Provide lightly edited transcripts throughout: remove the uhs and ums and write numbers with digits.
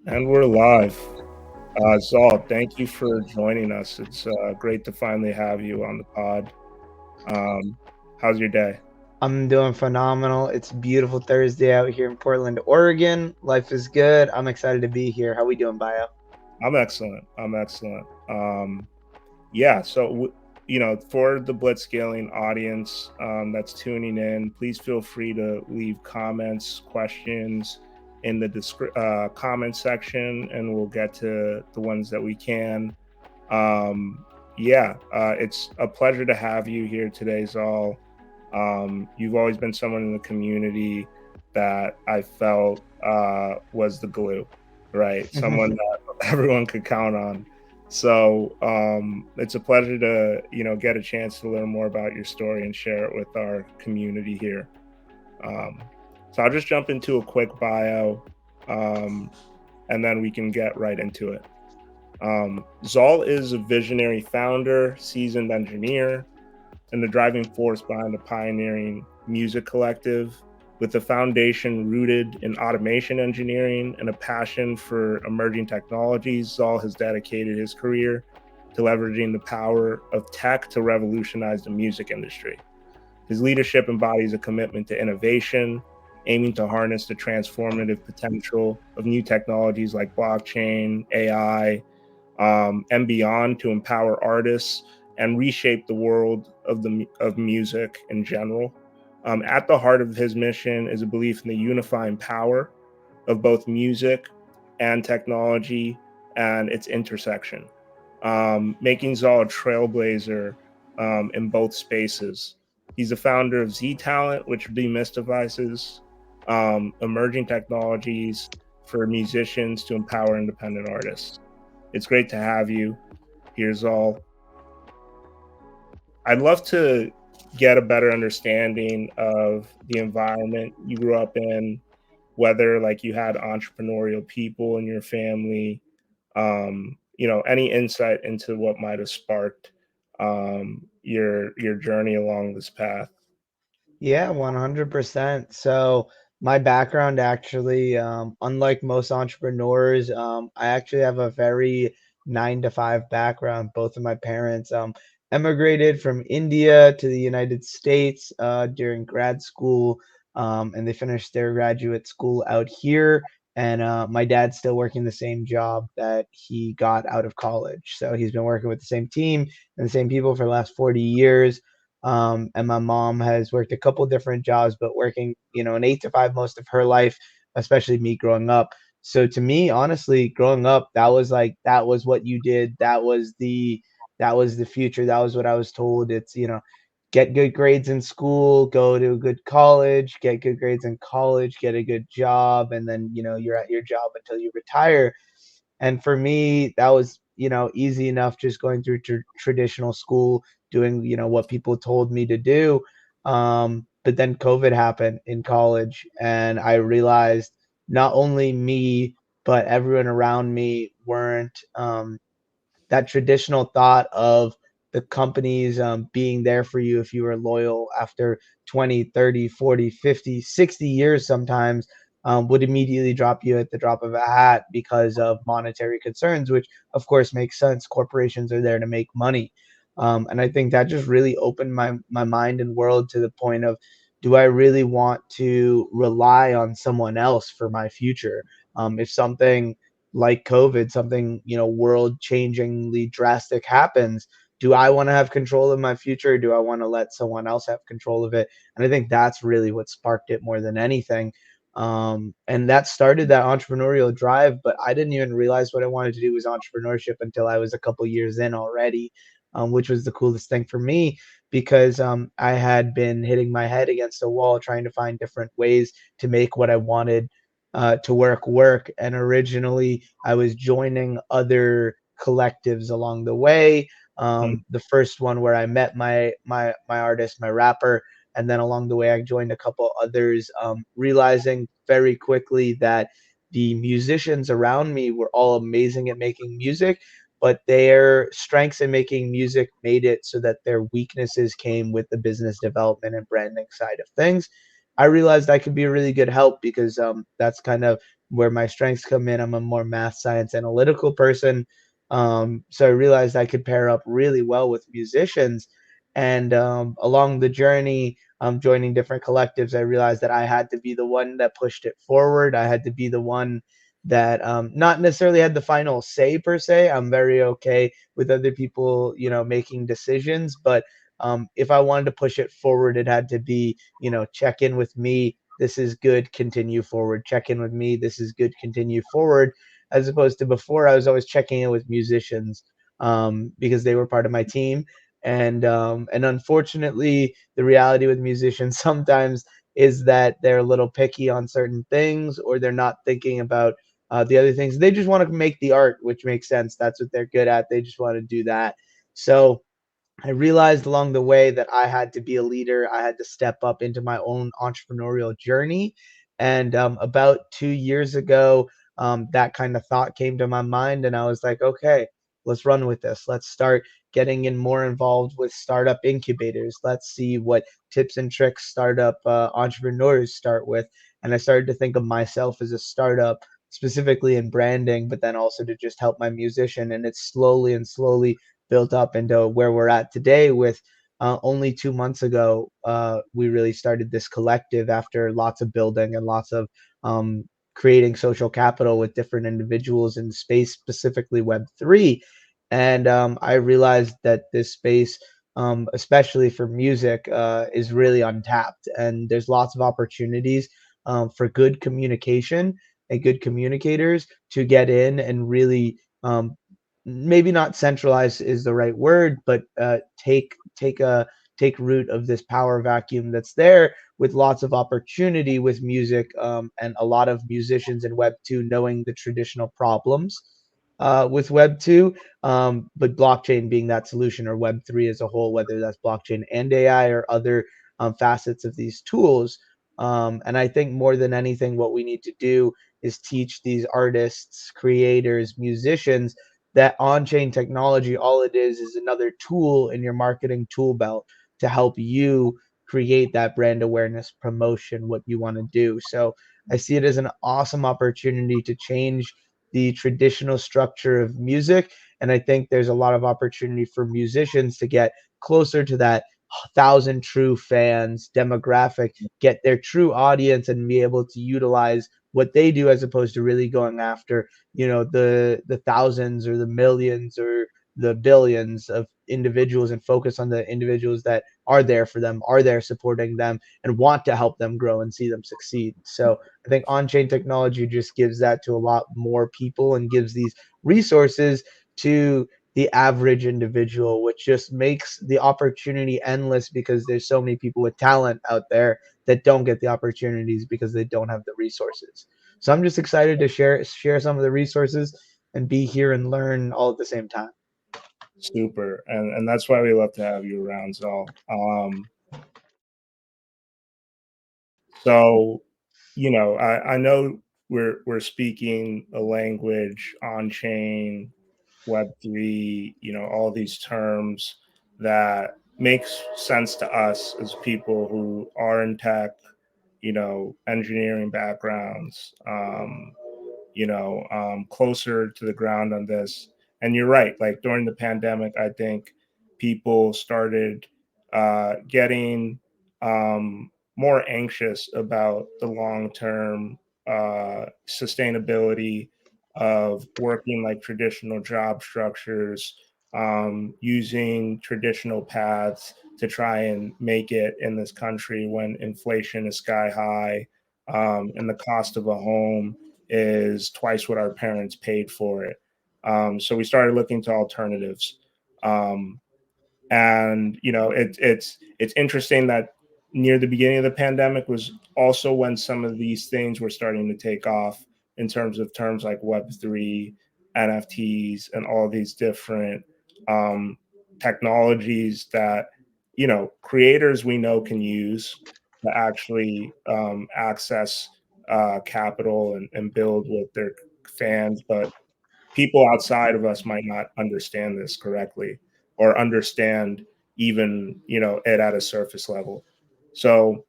And we're live. Zaal, thank you for joining us. It's great to finally have you on the pod. Um, how's your day? I'm doing phenomenal. It's a beautiful Thursday out here in Portland, Oregon. Life is good. I'm excited to be here. How we doing, Bayo? I'm excellent. I'm excellent. Yeah, so, for the Blitzscaling audience that's tuning in, please feel free to leave comments, questions in the comment section, and we'll get to the ones that we can. It's a pleasure to have you here today, Zal. You've always been someone in the community that I felt was the glue, right? Someone that everyone could count on. So it's a pleasure to get a chance to learn more about your story and share it with our community here. Um, so I'll just jump into a quick bio, um, and then we can get right into it. Zaal is a visionary founder, seasoned engineer, and the driving force behind the pioneering music collective. With a foundation rooted in automation engineering and a passion for emerging technologies, Zaal has dedicated his career to leveraging the power of tech to revolutionize the music industry. His leadership embodies a commitment to innovation, aiming to harness the transformative potential of new technologies like blockchain, AI, and beyond to empower artists and reshape the world of music in general. At the heart of his mission is a belief in the unifying power of both music and technology and its intersection, making Zaal a trailblazer in both spaces. He's the founder of Z-Talent, which demystifies emerging technologies for musicians to empower independent artists. It's great to have you. Here's all. I'd love to get a better understanding of the environment you grew up in, whether like you had entrepreneurial people in your family, any insight into what might have sparked your journey along this path. Yeah, 100%. So my background actually, unlike most entrepreneurs, I actually have a very 9 to 5 background. Both of my parents emigrated from India to the United States during grad school, and they finished their graduate school out here. And my dad's still working the same job that he got out of college. So he's been working with the same team and the same people for the last 40 years. And my mom has worked a couple different jobs, but working, an 8 to 5 most of her life, especially me growing up. So to me, honestly, growing up, that was what you did. That was the future. That was what I was told. It's, get good grades in school, go to a good college, get good grades in college, get a good job, and then, you're at your job until you retire. And for me, that was, easy enough just going through traditional school, doing, what people told me to do. But then COVID happened in college, and I realized not only me, but everyone around me weren't that traditional thought of the companies being there for you if you were loyal after 20, 30, 40, 50, 60 years sometimes would immediately drop you at the drop of a hat because of monetary concerns, which of course makes sense. Corporations are there to make money. And I think that just really opened my mind and world to the point of, do I really want to rely on someone else for my future? If something like COVID, something, world changingly drastic happens, do I want to have control of my future? Or do I want to let someone else have control of it? And I think that's really what sparked it more than anything. And that started that entrepreneurial drive, but I didn't even realize what I wanted to do was entrepreneurship until I was a couple years in already, which was the coolest thing for me because I had been hitting my head against a wall trying to find different ways to make what I wanted to work. And originally, I was joining other collectives along the way. Mm. The first one where I met my artist, my rapper, and then along the way, I joined a couple others, realizing very quickly that the musicians around me were all amazing at making music, but their strengths in making music made it so that their weaknesses came with the business development and branding side of things. I realized I could be a really good help because that's kind of where my strengths come in. I'm a more math, science, analytical person. So I realized I could pair up really well with musicians. And along the journey, joining different collectives, I realized that I had to be the one that pushed it forward. I had to be the one that not necessarily had the final say per se. I'm very okay with other people, making decisions, but if I wanted to push it forward, it had to be, check in with me. This is good. Continue forward. Check in with me. This is good. Continue forward. As opposed to before, I was always checking in with musicians because they were part of my team. And unfortunately, the reality with musicians sometimes is that they're a little picky on certain things, or they're not thinking about the other things. They just want to make the art, which makes sense. That's what they're good at. They just want to do that. So I realized along the way that I had to be a leader. I had to step up into my own entrepreneurial journey. And about 2 years ago, that kind of thought came to my mind, and I was like, okay, let's run with this. Let's start getting in more involved with startup incubators. Let's see what tips and tricks startup entrepreneurs start with. And I started to think of myself as a startup, specifically in branding, but then also to just help my musician. And it's slowly and slowly built up into where we're at today with only 2 months ago, we really started this collective after lots of building and lots of um, creating social capital with different individuals in the space, specifically Web3. And I realized that this space, especially for music, is really untapped. And there's lots of opportunities for good communication and good communicators to get in and really maybe not centralize is the right word, but take root of this power vacuum that's there with lots of opportunity with music, and a lot of musicians in Web 2 knowing the traditional problems with Web 2, but blockchain being that solution, or Web 3 as a whole, whether that's blockchain and AI or other facets of these tools. And I think more than anything, what we need to do is teach these artists, creators, musicians that on-chain technology, all it is another tool in your marketing tool belt to help you create that brand awareness, promotion, what you want to do. So I see it as an awesome opportunity to change the traditional structure of music. And I think there's a lot of opportunity for musicians to get closer to that thousand true fans demographic, get their true audience, and be able to utilize what they do as opposed to really going after the thousands or the millions or the billions of individuals, and focus on the individuals that are there for them, are there supporting them, and want to help them grow and see them succeed. So I think on-chain technology just gives that to a lot more people and gives these resources to the average individual, which just makes the opportunity endless because there's so many people with talent out there that don't get the opportunities because they don't have the resources. So I'm just excited to share some of the resources and be here and learn all at the same time. Super, and that's why we love to have you around, Zaal. So, I know we're speaking a language on chain, Web3, all these terms that makes sense to us as people who are in tech, engineering backgrounds, closer to the ground on this. And you're right. Like during the pandemic, I think people started getting more anxious about the long term sustainability of working like traditional job structures, using traditional paths to try and make it in this country when inflation is sky high, and the cost of a home is twice what our parents paid for it. So we started looking to alternatives. Um, and it's interesting that near the beginning of the pandemic was also when some of these things were starting to take off in terms of terms like Web3, NFTs, and all these different um, technologies that creators we know can use to actually access capital and build with their fans, but people outside of us might not understand this correctly or understand even it at a surface level. So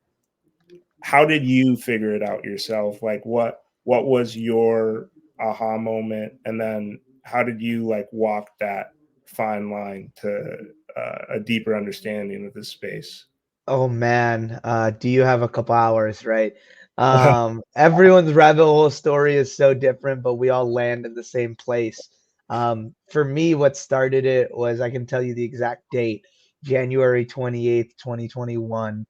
how did you figure it out yourself? Like what was your aha moment, and then how did you like walk that fine line to a deeper understanding of this space? Oh man, do you have a couple hours, right? Everyone's rabbit hole story is so different, but we all land in the same place. For me, what started it was I can tell you the exact date, January 28th, 2021.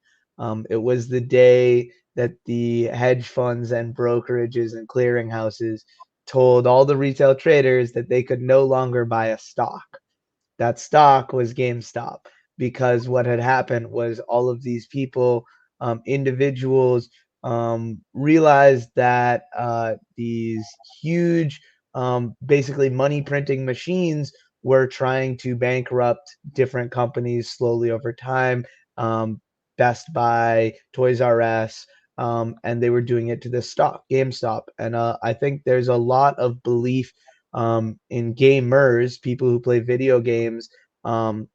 It was the day that the hedge funds and brokerages and clearinghouses told all the retail traders that they could no longer buy a stock. That stock was GameStop, because what had happened was all of these people, individuals, realized that these huge, basically money printing machines were trying to bankrupt different companies slowly over time. Um, Best Buy, Toys R Us, and they were doing it to the stock, GameStop. And I think there's a lot of belief in gamers, people who play video games, um,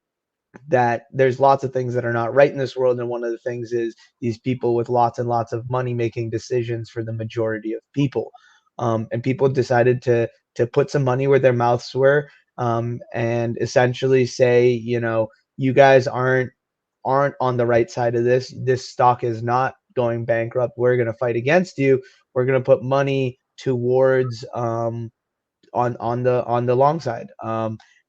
that there's lots of things that are not right in this world. And one of the things is these people with lots and lots of money making decisions for the majority of people. And people decided to put some money where their mouths were, and essentially say, you know, you guys aren't on the right side of this. This stock is not going bankrupt. We're going to fight against you. We're going to put money towards on the long side.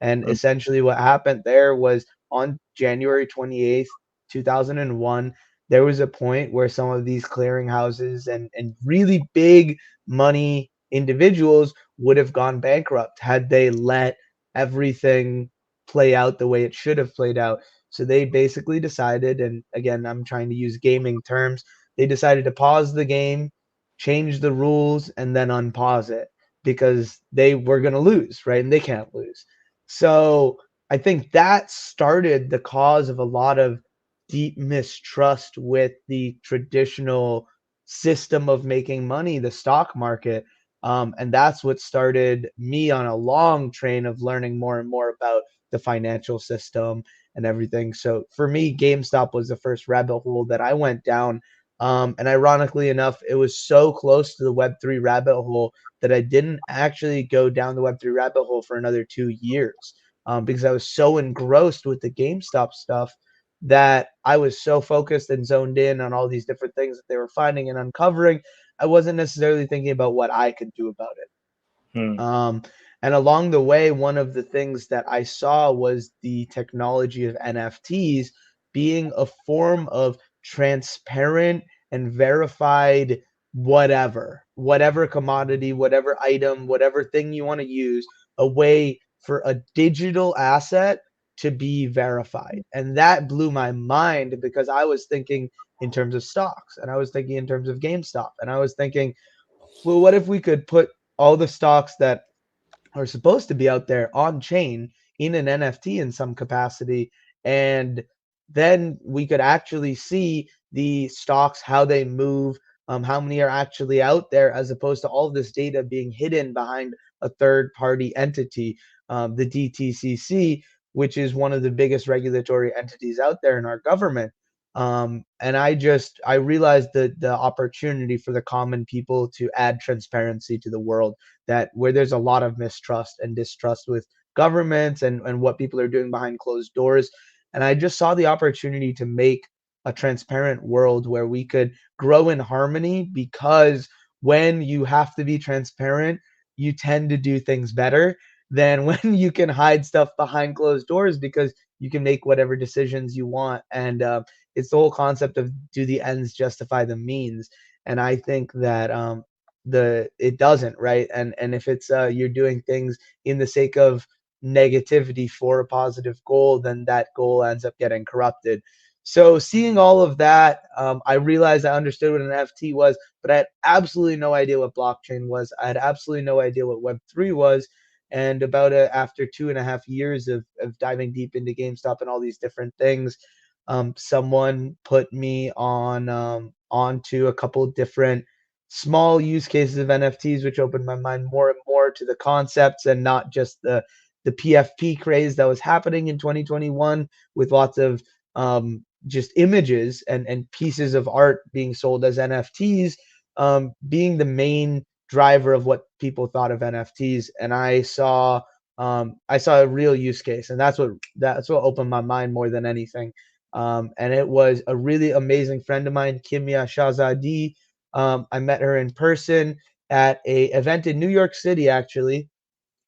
And essentially, what happened there was on January 28th, 2001, there was a point where some of these clearinghouses and really big money individuals would have gone bankrupt had they let everything play out the way it should have played out. So they basically decided, and again, I'm trying to use gaming terms, they decided to pause the game, change the rules, and then unpause it because they were going to lose, right? And they can't lose. So I think that started the cause of a lot of deep mistrust with the traditional system of making money, the stock market. And that's what started me on a long train of learning more and more about the financial system and everything. So for me, GameStop was the first rabbit hole that I went down. And ironically enough, it was so close to the Web3 rabbit hole that I didn't actually go down the Web3 rabbit hole for another 2 years, because I was so engrossed with the GameStop stuff that I was so focused and zoned in on all these different things that they were finding and uncovering. I wasn't necessarily thinking about what I could do about it. Hmm. Um, and along the way, one of the things that I saw was the technology of NFTs being a form of transparent and verified whatever commodity, whatever item, whatever thing you want to use, a way for a digital asset to be verified. And that blew my mind because I was thinking in terms of stocks, and I was thinking in terms of GameStop, and I was thinking, well, what if we could put all the stocks that are supposed to be out there on chain in an NFT in some capacity, and then we could actually see the stocks, how they move, how many are actually out there, as opposed to all this data being hidden behind a third party entity, the DTCC, which is one of the biggest regulatory entities out there in our government. And I realized the opportunity for the common people to add transparency to the world, that where there's a lot of mistrust and distrust with governments and what people are doing behind closed doors. And I just saw the opportunity to make a transparent world where we could grow in harmony, because when you have to be transparent, you tend to do things better than when you can hide stuff behind closed doors, because you can make whatever decisions you want. And it's the whole concept of, do the ends justify the means? And I think that the it doesn't, right? And if it's you're doing things in the sake of negativity for a positive goal, then that goal ends up getting corrupted. So seeing all of that, I realized I understood what an NFT was, but I had absolutely no idea what blockchain was. I had absolutely no idea what Web3 was. And about after 2.5 years of diving deep into GameStop and all these different things, someone put me on onto a couple different small use cases of NFTs, which opened my mind more and more to the concepts and not just the PFP craze that was happening in 2021 with lots of just images and pieces of art being sold as NFTs, being the main driver of what people thought of NFTs. And I saw a real use case, and that's what opened my mind more than anything. And it was a really amazing friend of mine, Kimia Shahzadi. I met her in person at a event in New York City, actually,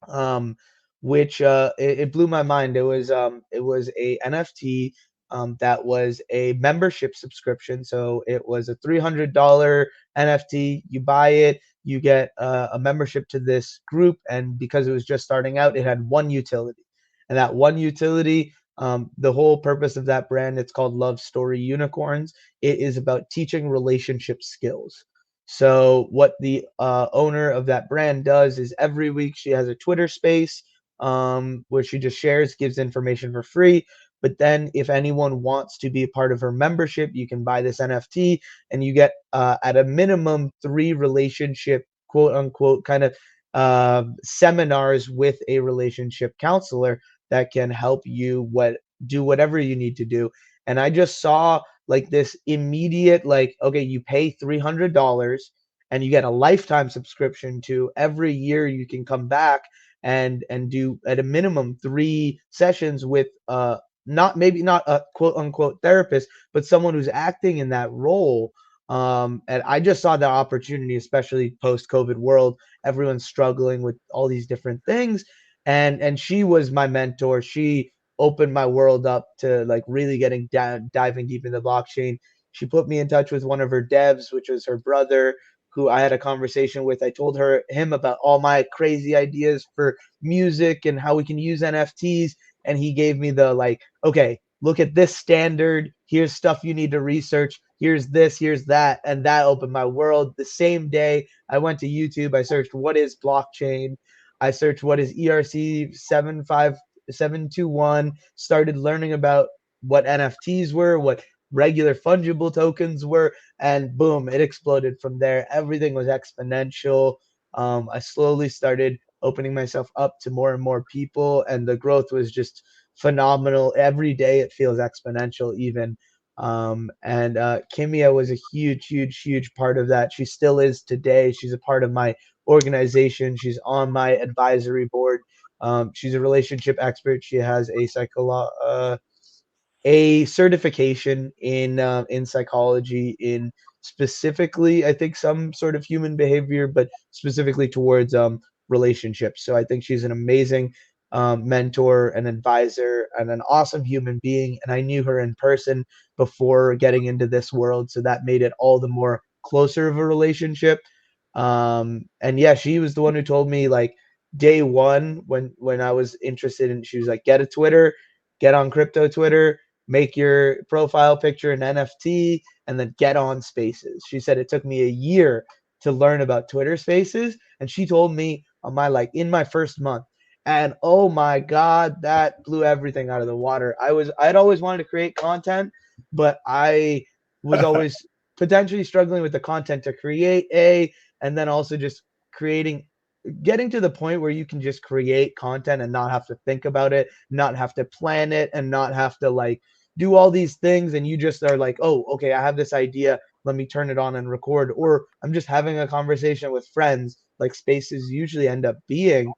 um, which it blew my mind. It was a NFT that was a membership subscription. So it was a $300 NFT. You buy it, you get a membership to this group, and because it was just starting out, it had one utility, and that one utility. The whole purpose of that brand, it's called Love Story Unicorns. It is about teaching relationship skills. So what the owner of that brand does is every week she has a Twitter space where she just shares, gives information for free. But then if anyone wants to be a part of her membership, you can buy this NFT and you get at a minimum 3 relationship quote unquote kind of seminars with a relationship counselor that can help you do whatever you need to do. And I just saw like this immediate, like, okay, you pay $300 and you get a lifetime subscription to every year you can come back and do at a minimum 3 sessions with not, maybe not a quote unquote therapist, but someone who's acting in that role. And I just saw the opportunity, especially post COVID world. Everyone's struggling with all these different things, and she was my mentor. She opened my world up to like really getting down, diving deep into blockchain. She put me in touch with one of her devs, which was her brother, who I had a conversation with. I told him about all my crazy ideas for music and how we can use NFTs, and he gave me the like, okay, look at this standard. Here's stuff you need to research. Here's this, here's that, and that opened my world. The same day, I went to YouTube. I searched what is blockchain. I searched what is ERC 75721. Started learning about what NFTs were, what regular fungible tokens were, and boom, it exploded from there. Everything was exponential. I slowly started opening myself up to more and more people, and the growth was just phenomenal. Every day it feels exponential, even. And Kimia was a huge, huge, huge part of that. She still is today. She's a part of my organization. She's on my advisory board. She's a relationship expert. She has a certification in psychology, in specifically I think some sort of human behavior, but specifically towards relationships. So I think she's an amazing mentor, an advisor, and an awesome human being. And I knew her in person before getting into this world, so that made it all the more closer of a relationship. And yeah, she was the one who told me like day one when I was interested in. She was like, get a Twitter, get on crypto Twitter, make your profile picture an NFT, and then get on Spaces. She said it took me a year to learn about Twitter Spaces, and she told me on my like in my first month. And oh my God, that blew everything out of the water. I'd always wanted to create content, but I was always potentially struggling with the content to create, and then also just creating, getting to the point where you can just create content and not have to think about it, not have to plan it, and not have to like do all these things. And you just are like, oh, okay, I have this idea. Let me turn it on and record. Or I'm just having a conversation with friends, like spaces usually end up being.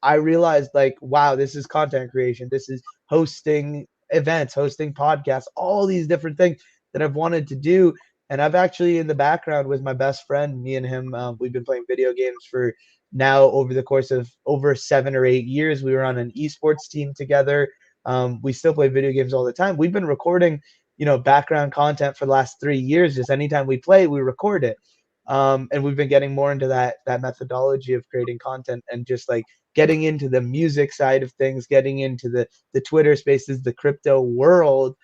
I realized, like, wow, this is content creation. This is hosting events, hosting podcasts, all these different things that I've wanted to do. And I've actually, in the background with my best friend, me and him, we've been playing video games for now over the course of over 7 or 8 years. We were on an esports team together. We still play video games all the time. We've been recording, background content for the last 3 years. Just anytime we play, we record it. And we've been getting more into that methodology of creating content and just like getting into the music side of things, getting into the Twitter spaces, the crypto world.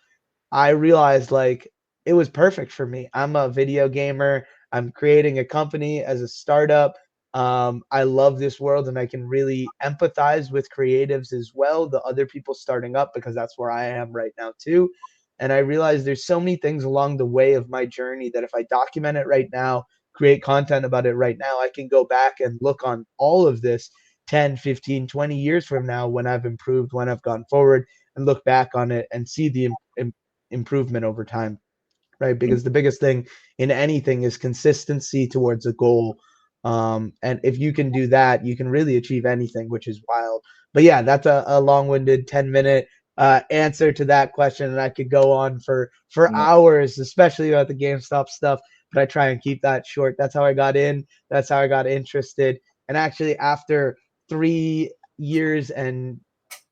I realized like it was perfect for me. I'm a video gamer. I'm creating a company as a startup. I love this world and I can really empathize with creatives as well, the other people starting up, because that's where I am right now too. And I realized there's so many things along the way of my journey that if I document it right now, create content about it right now, I can go back and look on all of this 10, 15, 20 years from now when I've improved, when I've gone forward, and look back on it and see the improvement over time, right? Because the biggest thing in anything is consistency towards a goal. And if you can do that, you can really achieve anything, which is wild. But yeah, that's a long-winded 10-minute answer to that question, and I could go on for Yeah. hours, especially about the GameStop stuff. But I try and keep that short. That's how I got in. That's how I got interested. And actually, after 3 years and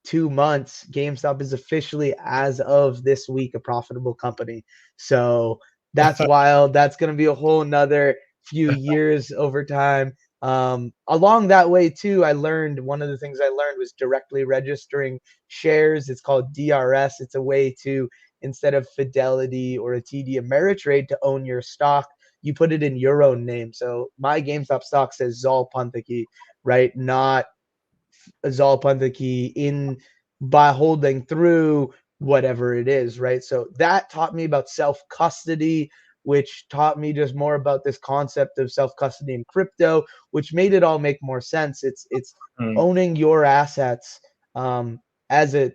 2 months, GameStop is officially, as of this week, a profitable company. So that's wild. That's going to be a whole nother few years over time. Along that way too, I learned one of the things I learned was directly registering shares. It's called DRS. It's a way to, instead of Fidelity or a TD Ameritrade, to own your stock, you put it in your own name. So my GameStop stock says Zaal Panthaki, right? Not ZAO-PALOOZA in by holding through whatever it is, right? So that taught me about self custody, which taught me just more about this concept of self custody in crypto, which made it all make more sense. It's Mm. owning your assets as a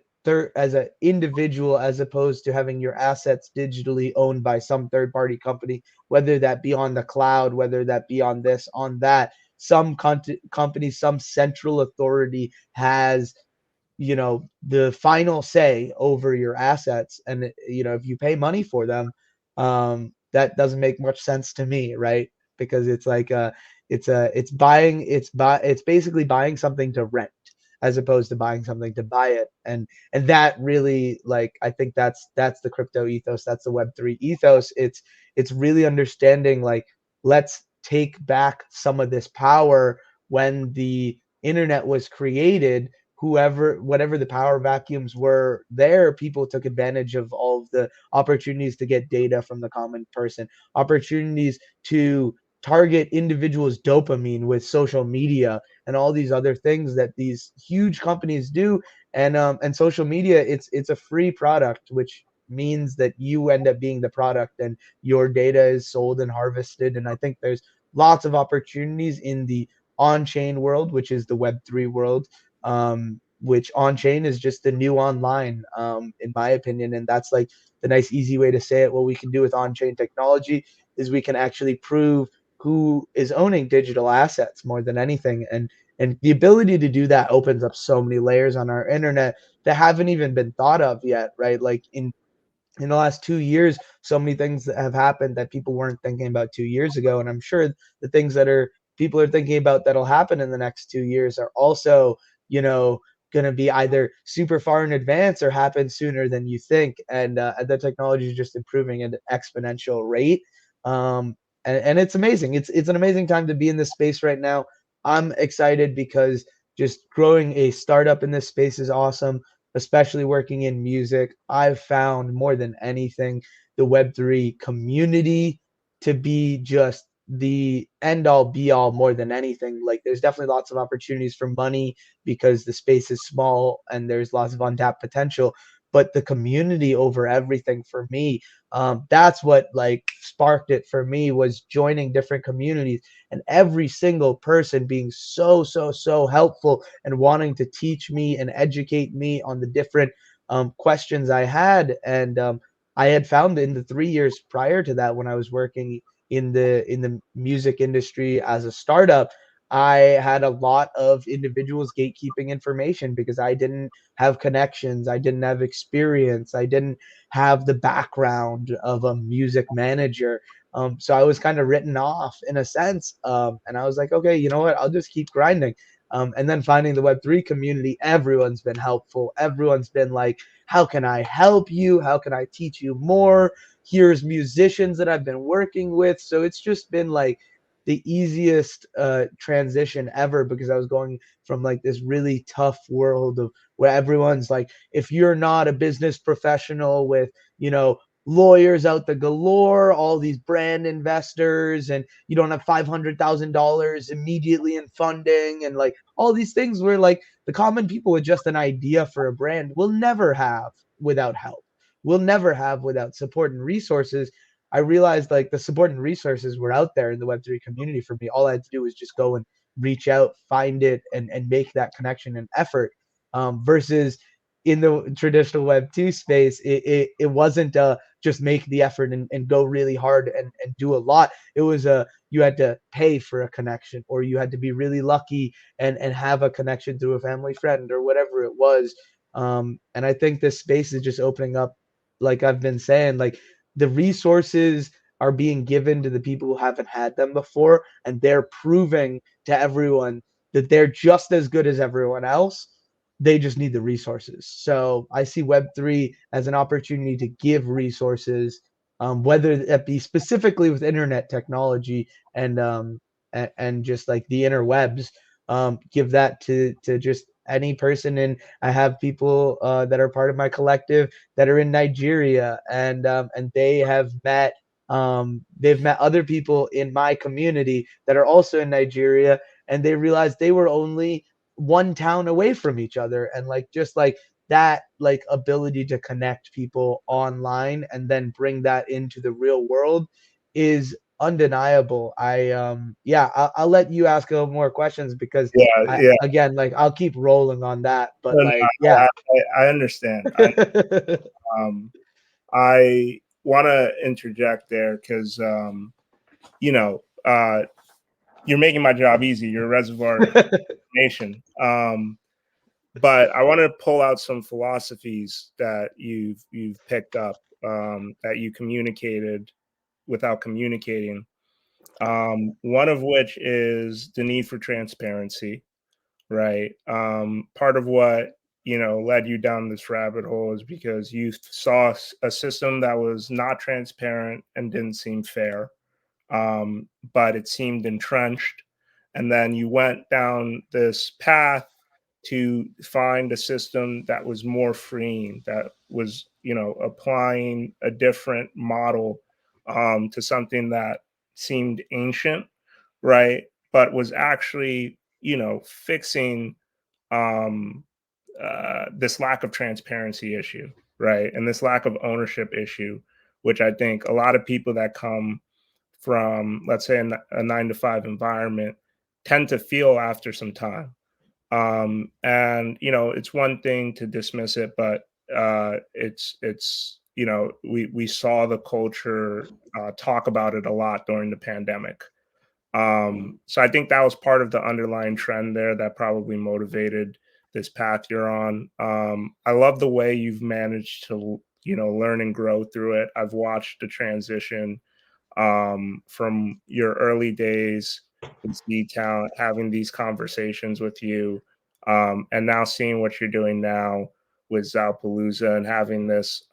as an individual, as opposed to having your assets digitally owned by some third party company, whether that be on the cloud, whether that be on this, on that. Some company, some central authority has, the final say over your assets. And, if you pay money for them, that doesn't make much sense to me, right? Because it's like, it's basically buying something to rent as opposed to buying something to buy it. And that really, like, I think that's the crypto ethos. That's the Web3 ethos. It's really understanding, like, let's take back some of this power. When the internet was created, whatever the power vacuums were there, people took advantage of all of the opportunities to get data from the common person, opportunities to target individuals' dopamine with social media and all these other things that these huge companies do. And social media, it's a free product, which means that you end up being the product, and your data is sold and harvested. And I think there's lots of opportunities in the on-chain world, which is the Web3 world, which on-chain is just the new online, in my opinion. And that's like the nice, easy way to say it. What we can do with on-chain technology is we can actually prove who is owning digital assets more than anything. And the ability to do that opens up so many layers on our internet that haven't even been thought of yet, right? Like in the last 2 years, so many things that have happened that people weren't thinking about 2 years ago. And I'm sure the things that are people are thinking about that'll happen in the next 2 years are also, you know, going to be either super far in advance or happen sooner than you think. And the technology is just improving at an exponential rate. And it's amazing. It's an amazing time to be in this space right now. I'm excited because just growing a startup in this space is awesome, especially working in music. I've found more than anything the Web3 community to be just the end all be all more than anything. Like, there's definitely lots of opportunities for money because the space is small and there's lots of untapped potential. But the community over everything for me, that's what like sparked it for me, was joining different communities and every single person being so helpful and wanting to teach me and educate me on the different questions I had. And I had found in the 3 years prior to that, when I was working in the music industry as a startup, I had a lot of individuals gatekeeping information because I didn't have connections, I didn't have experience, I didn't have the background of a music manager. So I was kind of written off in a sense. And I was like, okay, you know what? I'll just keep grinding. And then finding the Web3 community, everyone's been helpful. Everyone's been like, how can I help you? How can I teach you more? Here's musicians that I've been working with. So it's just been like the easiest transition ever, because I was going from like this really tough world of where everyone's like, if you're not a business professional with, lawyers out the galore, all these brand investors, and you don't have $500,000 immediately in funding, and like all these things where like the common people with just an idea for a brand will never have without help, will never have without support and resources. I realized like the support and resources were out there in the Web3 community for me. All I had to do was just go and reach out, find it, and make that connection and effort. Versus in the traditional Web 2 space, it wasn't just make the effort and go really hard and do a lot. It was you had to pay for a connection, or you had to be really lucky and have a connection through a family friend or whatever it was. And I think this space is just opening up, like I've been saying, like the resources are being given to the people who haven't had them before, and they're proving to everyone that they're just as good as everyone else. They just need the resources. So I see Web3 as an opportunity to give resources, whether that be specifically with internet technology and just like the interwebs, give that to just any person. And I have people that are part of my collective that are in Nigeria, and they've met other people in my community that are also in Nigeria, and they realized they were only one town away from each other. And like just like that, like ability to connect people online and then bring that into the real world is undeniable. I'll let you ask a little more questions, because Yeah, I yeah. again, like I'll keep rolling on that, but No, no, like yeah. I understand. Um, I want to interject there because you know, you're making my job easy. You're a reservoir of information. But I want to pull out some philosophies that you've picked up, that you communicated without communicating. One of which is the need for transparency, right? Part of what led you down this rabbit hole is because you saw a system that was not transparent and didn't seem fair, but it seemed entrenched. And then you went down this path to find a system that was more freeing, that was, applying a different model to something that seemed ancient, right? But was actually, fixing um, this lack of transparency issue, right? And this lack of ownership issue, which I think a lot of people that come from, let's say, a 9 to 5 environment tend to feel after some time. And it's one thing to dismiss it, but it's we saw the culture talk about it a lot during the pandemic. So I think that was part of the underlying trend there that probably motivated this path you're on. I love the way you've managed to learn and grow through it. I've watched the transition from your early days with Z Talent, having these conversations with you, and now seeing what you're doing now with ZAO-PALOOZA and having this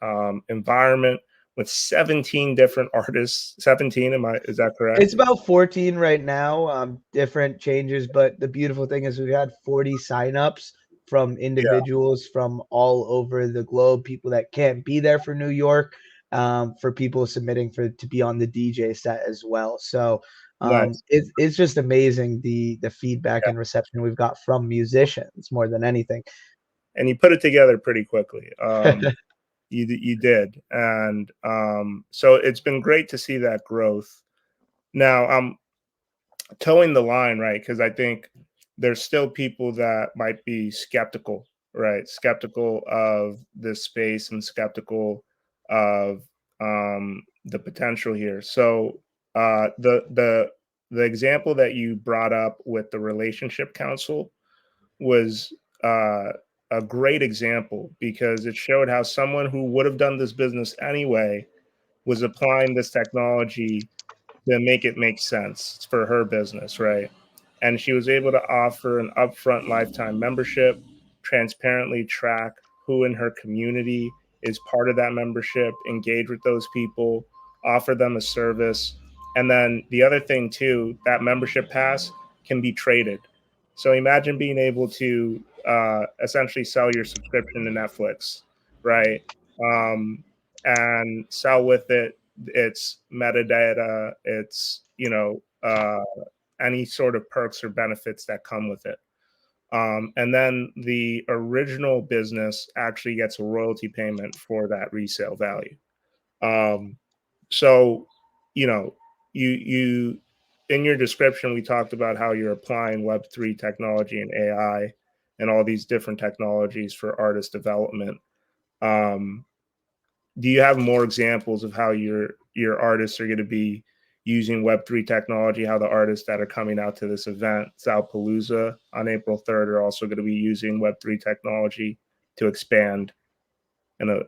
environment with 17 different artists. 17, is that It's correct? about 14 right now, different changes, but the beautiful thing is we've had 40 signups from Yeah, individuals from all over the globe, people that can't be there for New York, for people submitting for to be on the DJ set as well. So nice. it's just amazing the feedback and reception we've got from musicians more than anything. And you put it together pretty quickly. You did, and so it's been great to see that growth. Now, towing the line, right? Because I think there's still people that might be skeptical, right? Skeptical of this space and skeptical of the potential here. So the example that you brought up with the relationship council was a great example because it showed how someone who would have done this business anyway was applying this technology to make it make sense for her business, right? And she was able to offer an upfront lifetime membership, transparently track who in her community is part of that membership, engage with those people, offer them a service. And then the other thing, too, that membership pass can be traded. So imagine being able to essentially sell your subscription to Netflix, right? And sell with it its metadata, its any sort of perks or benefits that come with it. And then the original business actually gets a royalty payment for that resale value. Um, so, you know, you in your description we talked about how you're applying Web3 technology and AI. and all these different technologies for artist development. Um, do you have more examples of how your artists are going to be using Web3 technology? How the artists that are coming out to this event, ZAO-PALOOZA, on April 3rd, are also going to be using Web3 technology to expand and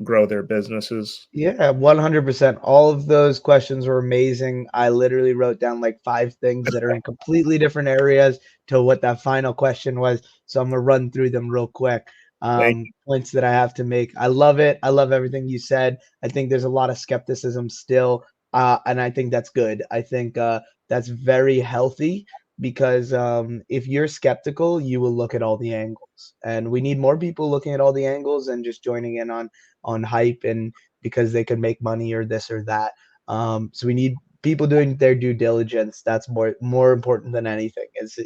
grow their businesses? Yeah, 100%. All of those questions were amazing. I literally wrote down like 5 things that are in completely different areas to what that final question was. So I'm gonna run through them real quick. Thank Points that I have to make. I love it. I love everything you said. I think there's a lot of skepticism still, and I think that's good. I think that's very healthy because if you're skeptical, you will look at all the angles, and we need more people looking at all the angles and just joining in on hype and because they could make money or this or that. So we need people doing their due diligence. That's more important than anything. Is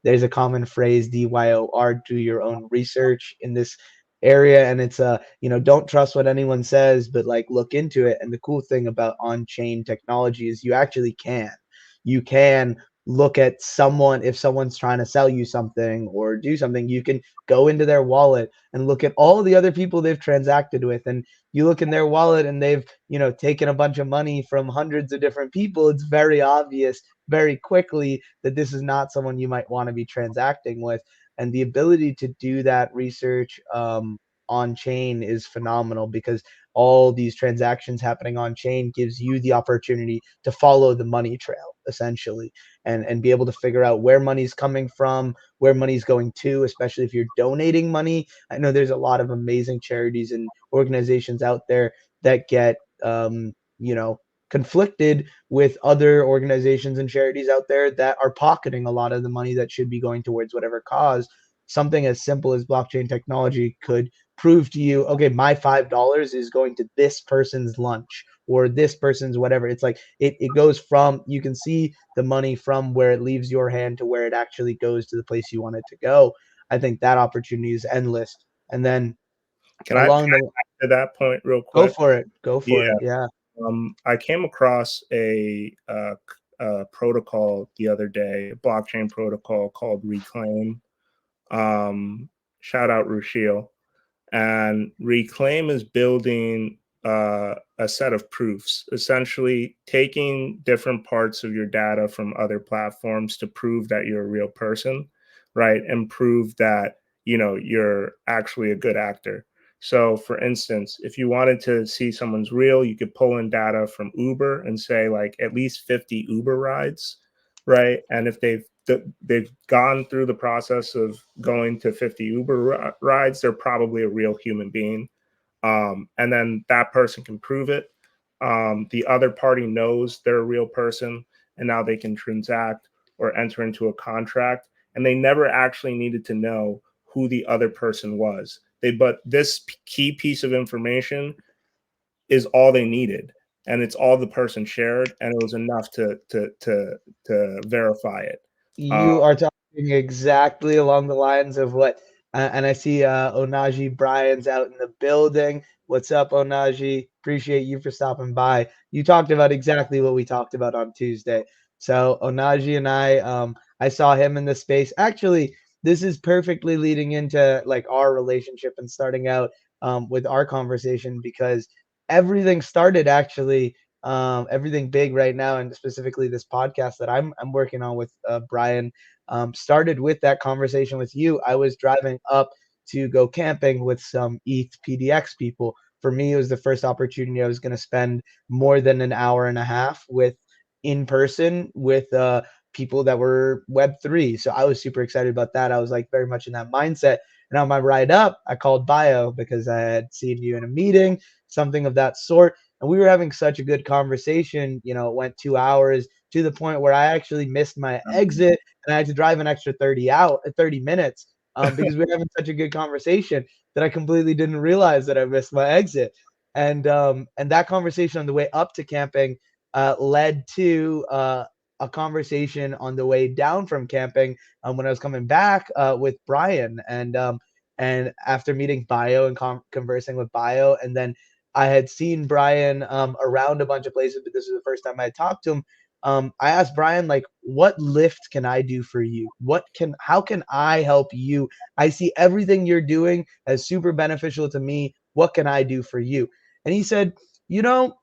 there's a common phrase DYOR, do your own research in this area, and it's don't trust what anyone says, but like look into it. And the cool thing about on-chain technology is you actually can look at someone if someone's trying to sell you something or do something, you can go into their wallet and look at all the other people they've transacted with, and you look in their wallet and they've taken a bunch of money from hundreds of different people. It's very obvious very quickly that this is not someone you might want to be transacting with, and the ability to do that research on chain is phenomenal because all these transactions happening on chain gives you the opportunity to follow the money trail essentially, and be able to figure out where money's coming from, where money's going to, especially if you're donating money. I know there's a lot of amazing charities and organizations out there that get conflicted with other organizations and charities out there that are pocketing a lot of the money that should be going towards whatever cause. Something as simple as blockchain technology could prove to you, okay, my $5 is going to this person's lunch or this person's whatever. It's like it goes from, you can see the money from where it leaves your hand to where it actually goes to the place you want it to go. I think that opportunity is endless. And then can along I the add to that point real go quick? for it. Go Yeah. for it. Yeah. I came across a protocol the other day, a blockchain protocol called Reclaim. Um, Shout out Rushiel. And Reclaim is building a set of proofs, essentially taking different parts of your data from other platforms to prove that you're a real person, right? And prove that, you're actually a good actor. So, for instance, if you wanted to see someone's real, you could pull in data from Uber and say, like, at least 50 Uber rides, right? And if they've gone through the process of going to 50 Uber rides, they're probably a real human being. And then that person can prove it. The other party knows they're a real person, and now they can transact or enter into a contract. And they never actually needed to know who the other person was. But this key piece of information is all they needed, and it's all the person shared, and it was enough to verify it. Uh, You are talking exactly along the lines of what, and I see Onaji Bryan's out in the building. What's up, Onaji? Appreciate you for stopping by. You talked about exactly what we talked about on Tuesday. So Onaji and I saw him in the space. Actually, this is perfectly leading into like our relationship and starting out with our conversation because everything started actually everything big right now, and specifically this podcast that I'm working on with Brian, started with that conversation with you. I was driving up to go camping with some ETH PDX people. For me, it was the first opportunity I was going to spend more than an hour and a half with in person with people that were Web3. So I was super excited about that. I was like very much in that mindset. And on my ride up, I called Bayo because I had seen you in a meeting, something of that sort, and we were having such a good conversation. It went 2 hours to the point where I actually missed my exit and I had to drive an extra 30 minutes because we were having such a good conversation that I completely didn't realize that I missed my exit. And that conversation on the way up to camping led to a conversation on the way down from camping when I was coming back with Brian, and after meeting Bayo and conversing with Bayo, and then I had seen Brian around a bunch of places, but this was the first time I had talked to him. I asked Brian, like, what lift can I do for you? How can I help you? I see everything you're doing as super beneficial to me. What can I do for you? And he said, you know,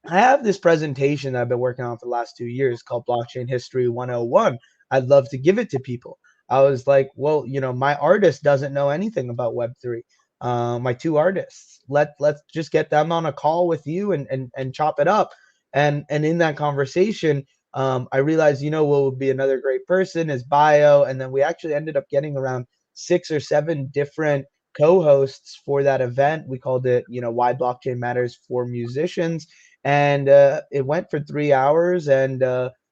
I have this presentation that I've been working on for the last 2 years called Blockchain History 101. I'd love to give it to people. I was like, well, my artist doesn't know anything about Web3. My two artists. Let's just get them on a call with you and chop it up. And in that conversation, I realized, what would be another great person is Bayo. And then we actually ended up getting around 6 or 7 different co-hosts for that event. We called it, Why Blockchain Matters for Musicians, and it went for 3 hours, and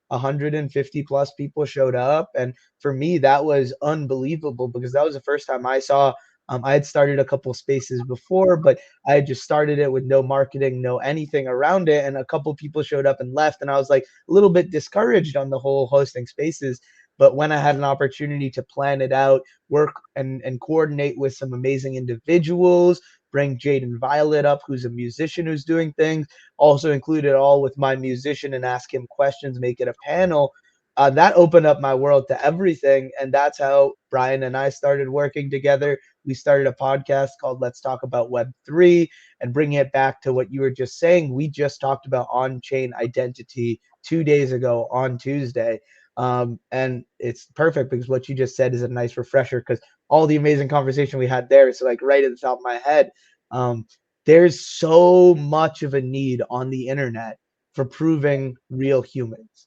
150 plus people showed up. And for me, that was unbelievable because that was the first time I saw. I had started a couple spaces before, but I had just started it with no marketing, no anything around it, and a couple people showed up and left, and I was like a little bit discouraged on the whole hosting spaces. But when I had an opportunity to plan it out, work and coordinate with some amazing individuals, bring Jaden Violet up, who's a musician who's doing things, also include it all with my musician and ask him questions, make it a panel. That opened up my world to everything. And that's how Brian and I started working together. We started a podcast called Let's Talk About Web3, and bringing it back to what you were just saying. We just talked about on chain identity 2 days ago on Tuesday. And it's perfect because what you just said is a nice refresher because all the amazing conversation we had there is like right at the top of my head. Um, there's so much of a need on the internet for proving real humans.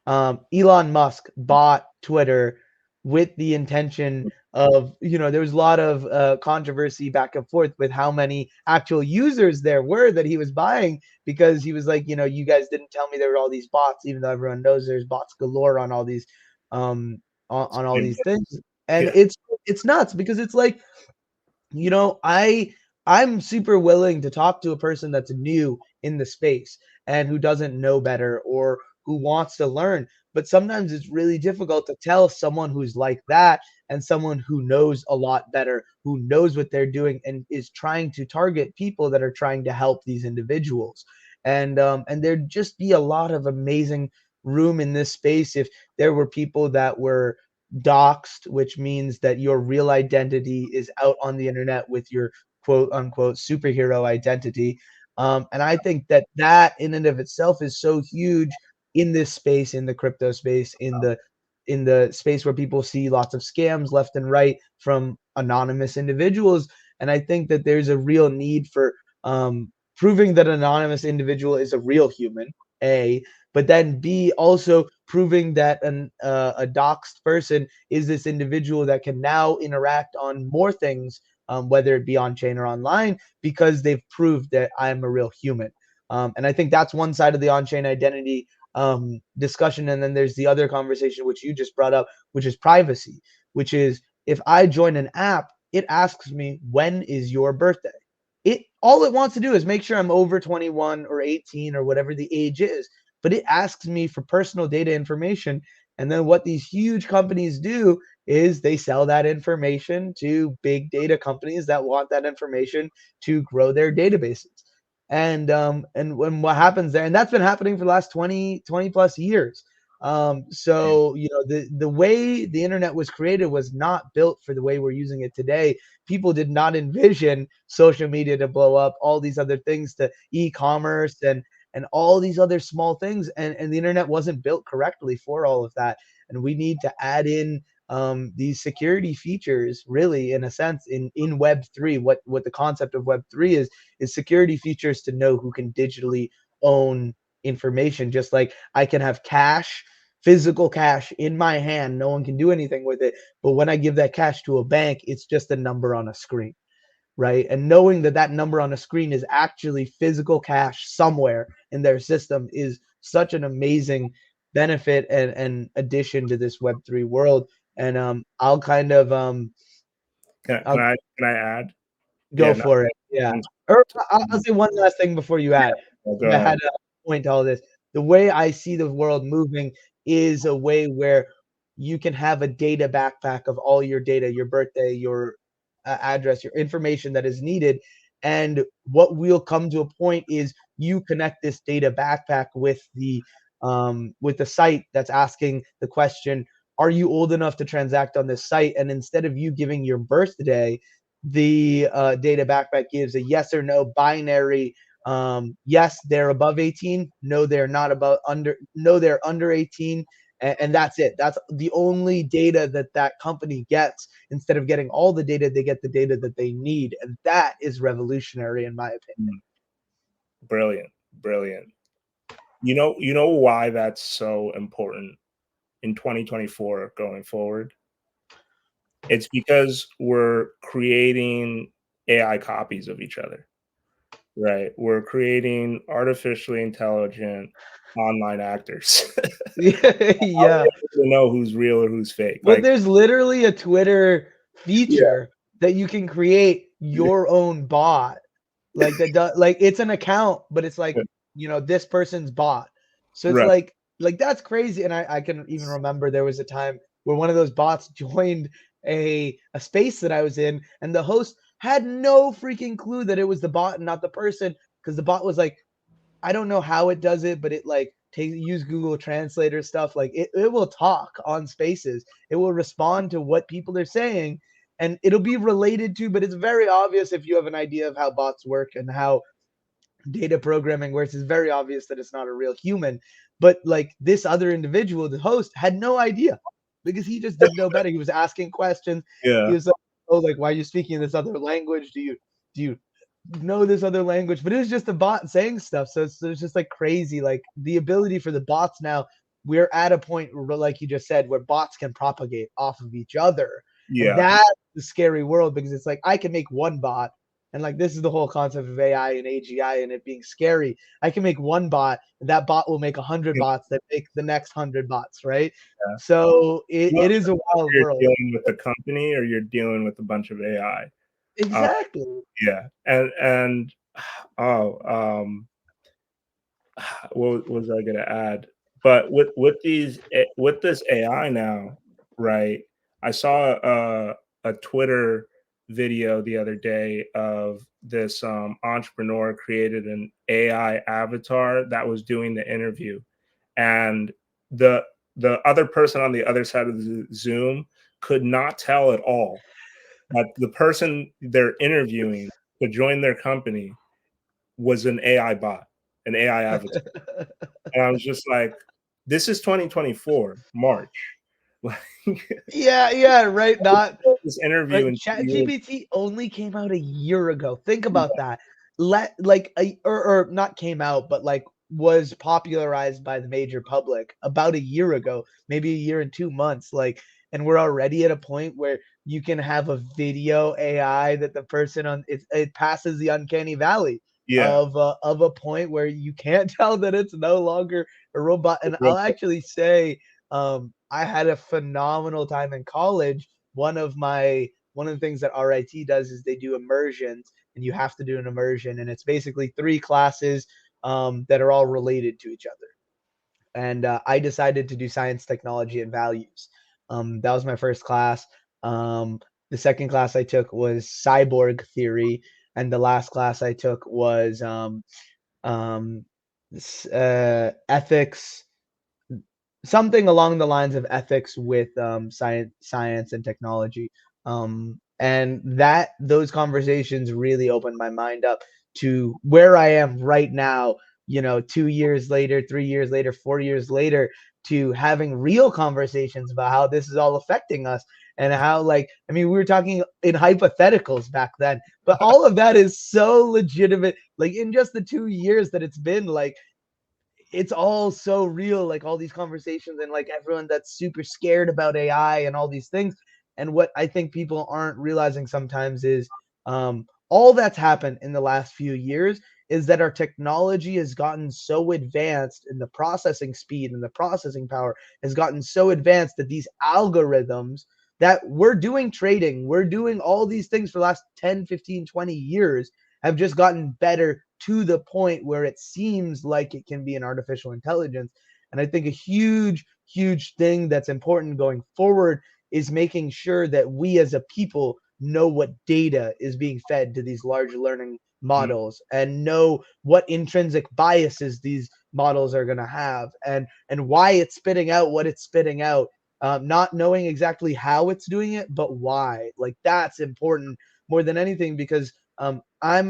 Elon Musk bought Twitter with the intention of, there was a lot of controversy back and forth with how many actual users there were that he was buying, because he was like, you guys didn't tell me there were all these bots, even though everyone knows there's bots galore on all these on all these things. And Yeah. it's nuts because it's like, you know, I I'm super willing to talk to a person that's new in the space and who doesn't know better or who wants to learn. But sometimes it's really difficult to tell someone who's like that and someone who knows a lot better, who knows what they're doing and is trying to target people that are trying to help these individuals. And there'd just be a lot of amazing room in this space if there were people that were doxed, which means that your real identity is out on the internet with your quote unquote superhero identity. And I think that that in and of itself is so huge in this space, in the crypto space, in the space where people see lots of scams left and right from anonymous individuals. And I think that there's a real need for proving that an anonymous individual is a real human, A, but then B, also proving that a doxed person is this individual that can now interact on more things, whether it be on chain or online, because they've proved that I'm a real human. And I think that's one side of the on chain identity discussion. And then there's the other conversation, which you just brought up, which is privacy, which is if I join an app, it asks me, when is your birthday? It all it wants to do is make sure I'm over 21 or 18 or whatever the age is, but it asks me for personal data information. And then what these huge companies do is they sell that information to big data companies that want that information to grow their databases. And when what happens there, and that's been happening for the last 20 plus years. So the way the internet was created was not built for the way we're using it today. People did not envision social media to blow up, all these other things, to e-commerce and all these other small things, and the internet wasn't built correctly for all of that. And we need to add in these security features, really, in a sense, in Web3. What the concept of Web3 is security features to know who can digitally own information. Just like I can have cash, physical cash in my hand, no one can do anything with it, but when I give that cash to a bank, it's just a number on a screen, right? And knowing that that number on a screen is actually physical cash somewhere in their system is such an amazing benefit and addition to this Web3 world. And I'll kind of I'll Can I add? go Yeah, no, for it. Yeah. Or I'll say one last thing before you add. go I had ahead. a point to all this. The way I see the world moving is a way where you can have a data backpack of all your data, your birthday, your address, your information that is needed. And what will come to a point is you connect this data backpack with the with a site that's asking the question, are you old enough to transact on this site? And instead of you giving your birthday, the data backpack gives a yes or no binary. Yes, they're above 18. No, they're not above under. No, they're under 18. And that's it. That's the only data that that company gets. Instead of getting all the data, they get the data that they need, and that is revolutionary, in my opinion. Brilliant, brilliant. You know why that's so important in 2024 going forward? It's because we're creating AI copies of each other, right? We're creating artificially intelligent online actors. How are Yeah. we able to know who's real or who's fake? Well, Like, there's literally a Twitter yeah, feature that you can create your own bot. Like that does, like it's an account, but it's like, this person's bot. So it's right. like that's crazy. And I can even remember there was a time where one of those bots joined a space that I was in, and the host had no freaking clue that it was the bot and not the person, because the bot was like, I don't know how it does it, but it like use Google Translator stuff. Like it will talk on spaces. It will respond to what people are saying, and it'll be related to, but it's very obvious if you have an idea of how bots work and how data programming works. It's very obvious that it's not a real human. But like this other individual, the host, had no idea because he just didn't know better. He was asking questions. He Yeah, was like, "Oh, like why are you speaking this other language? Do you know this other language?" But it was just a bot saying stuff. So it's just like crazy. Like the ability for the bots now, we're at a point where, like you just said, where bots can propagate off of each other. And yeah, that's the scary world, because it's like I can make one bot, and like this is the whole concept of AI and AGI and it being scary. I can make one bot, and that bot will make 100 yeah. bots that make the next 100 bots, right? So You it is a wild you're world. dealing with the company or you're dealing with a bunch of AI. Uh, Exactly. yeah, and oh, what was I gonna add? But with this AI now, right? I saw a Twitter video the other day of this entrepreneur created an AI avatar that was doing the interview, and the the other person on the other side of the Zoom could not tell at all that the person they're interviewing to join their company was an AI bot, an AI avatar. And I was just like, this is 2024, March. Like, Yeah, yeah, right. Not this interview Right, in 2 years. ChatGPT only came out a year ago. Think about that. Let like a or not came out, but like was popularized by the major public about a year ago, maybe a year and 2 months. Like, and we're already at a point where you can have a video AI that the person on it passes the uncanny valley Yeah. of a point where you can't tell that it's no longer a robot. And I'll actually say, I had a phenomenal time in college. One of the things that RIT does is they do immersions, and you have to do an immersion, and it's basically 3 classes that are all related to each other. And I decided to do science, technology, and values. That was my first class. The second class I took was cyborg theory, and the last class I took was um, ethics, something along the lines of ethics with science and technology. And that those conversations really opened my mind up to where I am right now, 2 years later, 3 years later, 4 years later, to having real conversations about how this is all affecting us, and how, like, I mean, we were talking in hypotheticals back then, but all of that is so legitimate, like in just the 2 years that it's been, like it's all so real, like all these conversations, and like everyone that's super scared about AI and all these things. And what I think people aren't realizing sometimes is all that's happened in the last few years is that our technology has gotten so advanced, and the processing speed and the processing power has gotten so advanced that these algorithms that we're doing trading, we're doing all these things for the last 10, 15, 20 years, have just gotten better to the point where it seems like it can be an artificial intelligence. And I think a huge, huge thing that's important going forward is making sure that we as a people know what data is being fed to these large learning Mhm. models, and know what intrinsic biases these models are going to have, and why it's spitting out what it's spitting out, not knowing exactly how it's doing it, but why. Like that's important more than anything, because I'm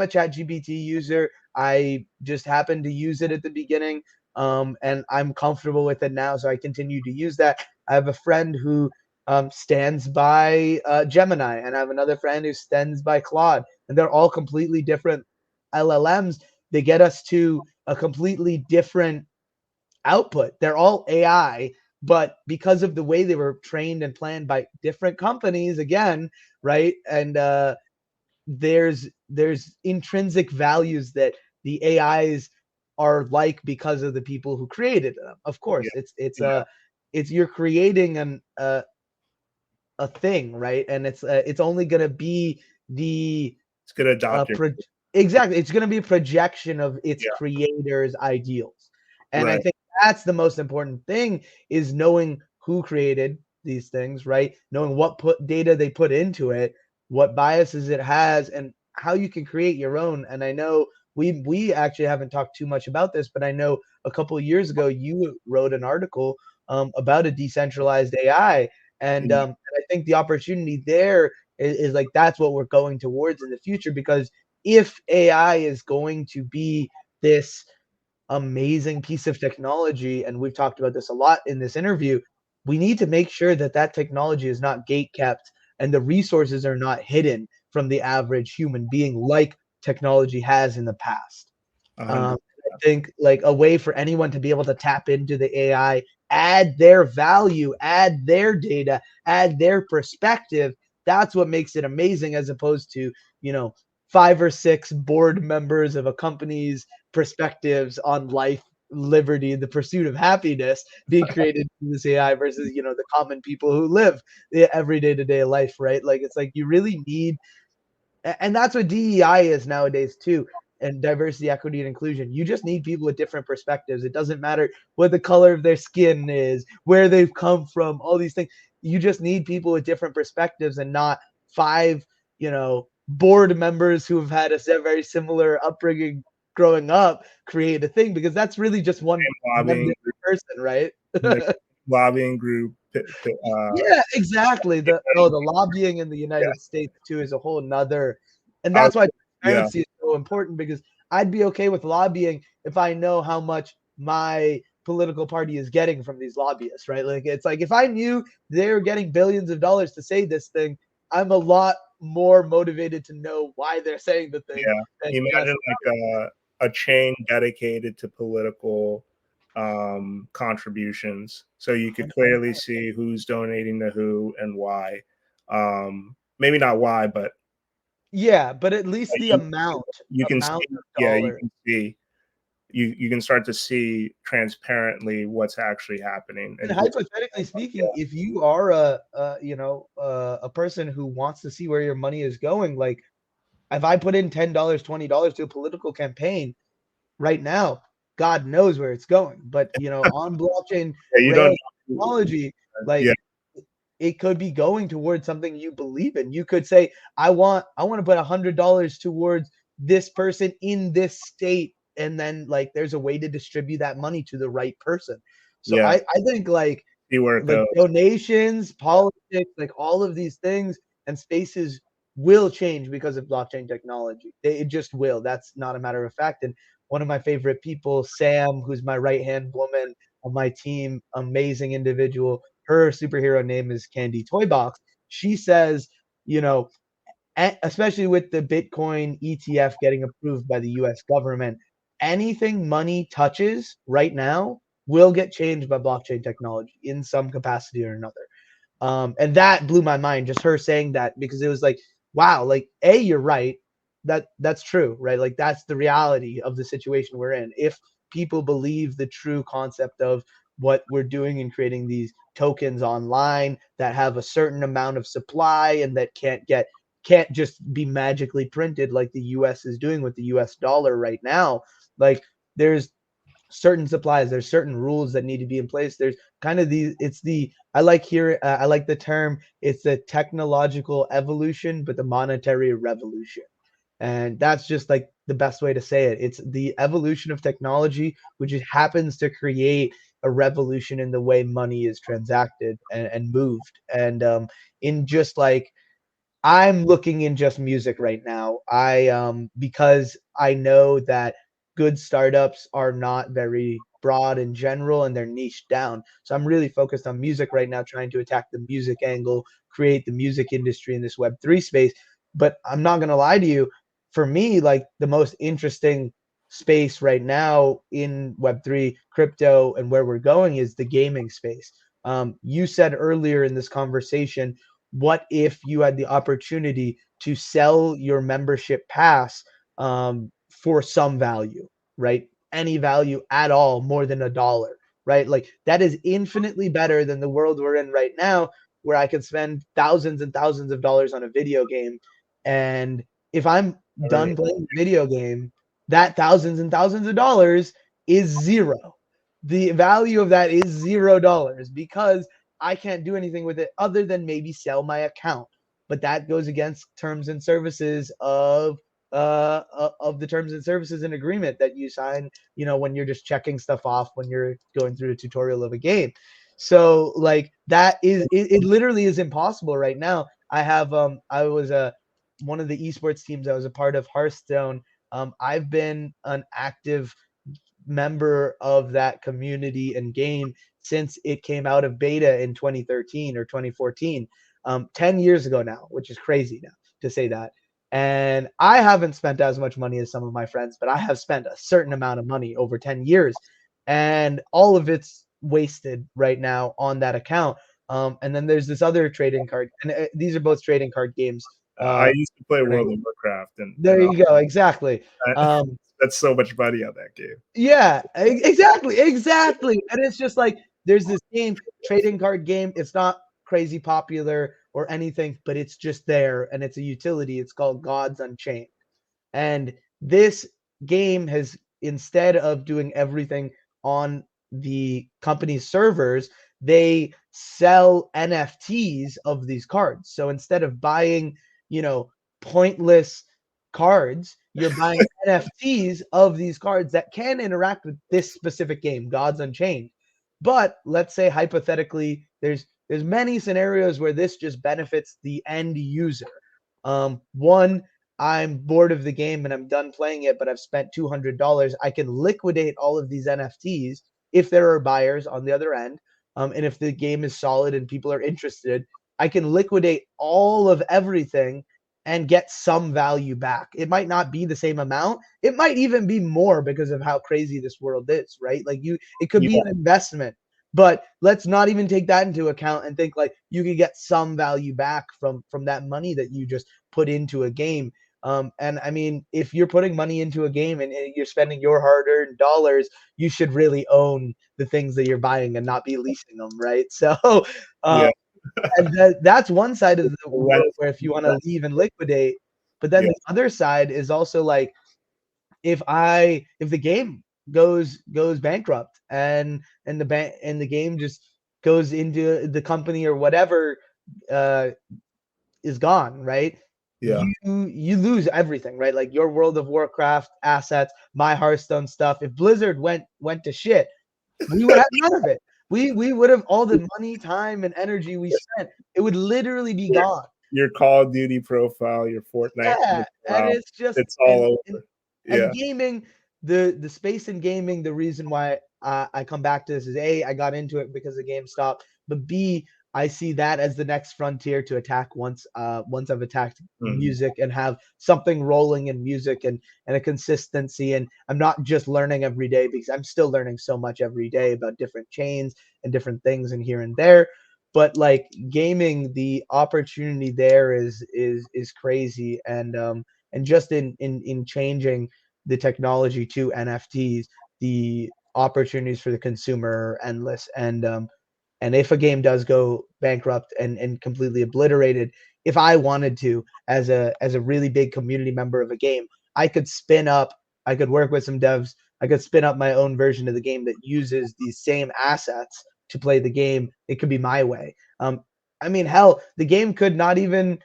a ChatGPT user. I just happened to use it at the beginning, and I'm comfortable with it now, so I continue to use that. I have a friend who stands by Gemini, and I have another friend who stands by Claude, and they're all completely different LLMs. They get us to a completely different output. They're all AI, but because of the way they were trained and planned by different companies, again, right? And there's intrinsic values that the AIs are like because of the people who created them. Of course, Yeah. it's Yeah. it's you're creating a thing, right? And it's only gonna be the It's gonna adopt your. pro exactly, it's gonna be a projection of its Yeah. creator's ideals. And I Right. think that's the most important thing, is knowing who created these things, right? Knowing what put data they put into it, what biases it has, and how you can create your own. And I know we actually haven't talked too much about this, but I know a couple of years ago you wrote an article about a decentralized AI, and I think the opportunity there is like that's what we're going towards in the future, because if AI is going to be this amazing piece of technology, and we've talked about this a lot in this interview, we need to make sure that that technology is not gate kept and the resources are not hidden from the average human being like technology has in the past. A hundred. I think like a way for anyone to be able to tap into the AI, add their value, add their data, add their perspective. That's what makes it amazing, as opposed to, you know, 5 or 6 board members of a company's perspectives on life, liberty, the pursuit of happiness being created in this AI versus, you know, the common people who live the every day to day life, right? Like it's like you really need, and that's what DEI is nowadays too, and diversity, equity, and inclusion. You just need people with different perspectives. It doesn't matter what the color of their skin is, where they've come from, all these things. You just need people with different perspectives, and not 5, you know, board members who have had a very similar upbringing growing up create a thing, because that's really just one Lobbying different person, right? like lobbying group. Yeah, exactly. The lobbying in the Yeah. United States too is a whole nother, and I was, that's why yeah. transparency is so important, because I'd be okay with lobbying if I know how much my political party is getting from these lobbyists, right? Like it's like if I knew they're getting billions of dollars to say this thing, I'm a lot more motivated to know why they're saying the thing Yeah. than just Imagine like a chain dedicated to political contributions. So you could clearly see who's donating to who and why. Maybe not why, but yeah, but at least the you, amount you can amount see, of yeah, you dollar. can see, you can start to see transparently what's actually happening And and who's. hypothetically speaking, if you are a person who wants to see where your money is going, like if I put in $10, $20 to a political campaign right now, God knows where it's going. But you know, on blockchain Yeah, you don't rails know. technology, Yeah, like it could be going towards something you believe in. You could say, I want to put $100 towards this person in this state, and then like there's a way to distribute that money to the right person. So yeah, I think see where it like goes. donations, politics, like all of these things and spaces will change because of blockchain technology. It just will. That's not a matter of fact. And one of my favorite people, Sam, who's my right hand woman on my team, amazing individual. Her superhero name is Candy Toybox. She says, you know, especially with the Bitcoin ETF getting approved by the US government, anything money touches right now will get changed by blockchain technology in some capacity or another. And that blew my mind, just her saying that, because it was like, wow, like you're right. That's true, right? Like that's the reality of the situation we're in. If people believe the true concept of what we're doing in creating these tokens online that have a certain amount of supply and that can't just be magically printed like the US is doing with the US dollar right now. Like there's certain supplies, there's certain rules that need to be in place. There's kind of the it's the I like the term, it's the technological evolution but the monetary revolution. And that's just like the best way to say it. It's the evolution of technology, which happens to create a revolution in the way money is transacted and moved. And in just like I'm looking in just music right now. Because I know that good startups are not very broad in general and they're niched down. So I'm really focused on music right now, trying to attack the music angle, create the music industry in this Web3 space. But I'm not gonna lie to you, for me, like the most interesting space right now in Web3, crypto, and where we're going is the gaming space. You said earlier in this conversation, what if you had the opportunity to sell your membership pass for some value, right? Any value at all, more than $1, right? Like that is infinitely better than the world we're in right now, where I can spend thousands and thousands of dollars on a video game. And if I'm done playing the video game, that thousands and thousands of dollars is zero. The value of that is $0 because I can't do anything with it other than maybe sell my account. But that goes against terms and services of the terms and services and agreement that you sign, when you're just checking stuff off when you're going through a tutorial of a game. So like that is it literally is impossible right now. I was one of the esports teams I was a part of, Hearthstone. I've been an active member of that community and game since it came out of beta in 2013 or 2014, 10 years ago now, which is crazy now to say that. And I haven't spent as much money as some of my friends, but I have spent a certain amount of money over 10 years. And all of it's wasted right now on that account. And then there's this other trading card, and these are both trading card games. I used to play World of Warcraft, There you go, exactly. That's so much money on that game. Yeah, exactly, exactly. And it's just like there's this game, trading card game. It's not crazy popular or anything, but it's just there and it's a utility. It's called Gods Unchained. And this game has, instead of doing everything on the company's servers, they sell NFTs of these cards. So instead of buying, pointless cards, you're buying NFTs of these cards that can interact with this specific game, Gods Unchained. But let's say hypothetically, there's many scenarios where this just benefits the end user. One, I'm bored of the game and I'm done playing it, but I've spent $200. I can liquidate all of these NFTs if there are buyers on the other end. And if the game is solid and people are interested, I can liquidate all of everything and get some value back. It might not be the same amount. It might even be more because of how crazy this world is, right? Like it could be an investment, but let's not even take that into account and think like you could get some value back from that money that you just put into a game. And I mean, if you're putting money into a game and you're spending your hard-earned dollars, you should really own the things that you're buying and not be leasing them, right? So, Yeah. and that's one side of the world where if you want to leave and liquidate, but then the other side is also like if the game goes bankrupt and the game just goes into the company or whatever is gone, right? Yeah. You lose everything, right? Like your World of Warcraft assets, my Hearthstone stuff. If Blizzard went to shit, we would have none of it. We would have all the money, time, and energy we spent. It would literally be gone. Your Call of Duty profile, your Fortnite Yeah, and profile, it's just it's all over. and Yeah. gaming, the space in gaming. The reason why I come back to this is A, I got into it because of GameStop, but B, I see that as the next frontier to attack once I've attacked music and have something rolling in music and a consistency. And I'm not just learning every day because I'm still learning so much every day about different chains and different things and here and there. But like gaming, the opportunity there is crazy. And just in changing the technology to NFTs, the opportunities for the consumer are endless. And if a game does go bankrupt and completely obliterated, if I wanted to, as a really big community member of a game, I could I could work with some devs, I could spin up my own version of the game that uses these same assets to play the game. It could be my way. I mean, hell, the game could not even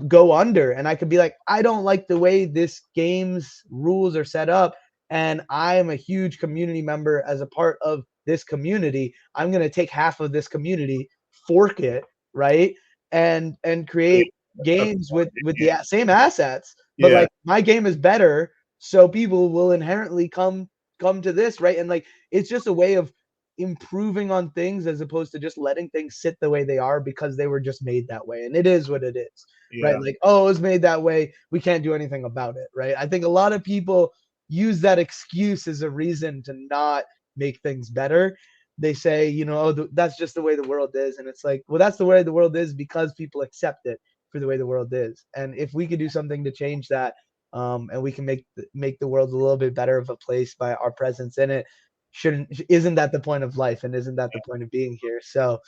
go under, and I could be like, I don't like the way this game's rules are set up, and I am a huge community member as a part of this community. I'm gonna take half of this community, fork it, right, and Yeah, create games with the same assets, but yeah, like my game is better, so people will inherently come to this, right? And like it's just a way of improving on things as opposed to just letting things sit the way they are because they were just made that way. And it is what it is, right? yeah, Like, oh, it was made that way. We can't do anything about it, right? I think a lot of people use that excuse as a reason to not make things better. They say, you know, oh, that's just the way the world is. And it's like, well, that's the way the world is because people accept it for the way the world is. And if we could do something to change that, and we can make the world a little bit better of a place by our presence in it, shouldn't isn't that the point of life, and isn't that the point of being here? So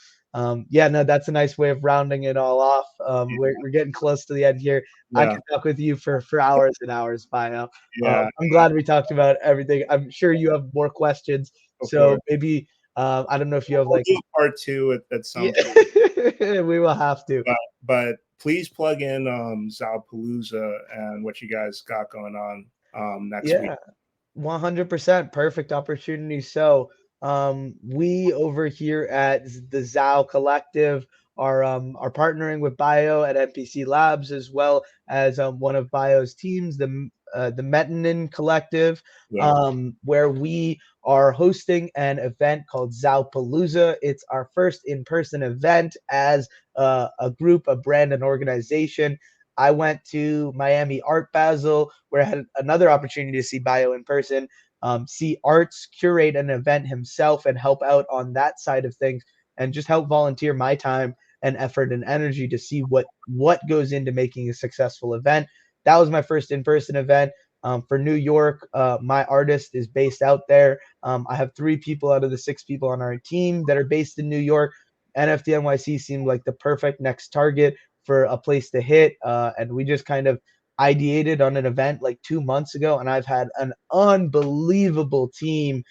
yeah, no, that's a nice way of rounding it all off. We're getting close to the end here. I yeah, could talk with you for hours and hours, Bio. yeah, I'm glad we talked about everything. I'm sure you have more questions, of so course. maybe I don't know if you have We'll like do a part two at yeah, some point, we will have to. but please plug in ZAO-PALOOZA and what you guys got going on next week. Yeah. 100% perfect opportunity. So, we over here at the ZAO Collective are partnering with Bayo at NPC Labs as well as one of Bayo's teams, the Metanin Collective, Yeah, where we are hosting an event called ZAO-PALOOZA. It's our first in-person event as a group, a brand, an organization. I went to Miami Art Basel, where I had another opportunity to see Bayo in person, see Arts curate an event himself and help out on that side of things, and just help volunteer my time and effort and energy to see what goes into making a successful event. That was my first in-person event. For New York, my artist is based out there. I have 3 people out of the 6 people on our team that are based in New York. NFT NYC seemed like the perfect next target for a place to hit. And we just kind of ideated on an event like 2 months ago, and I've had an unbelievable team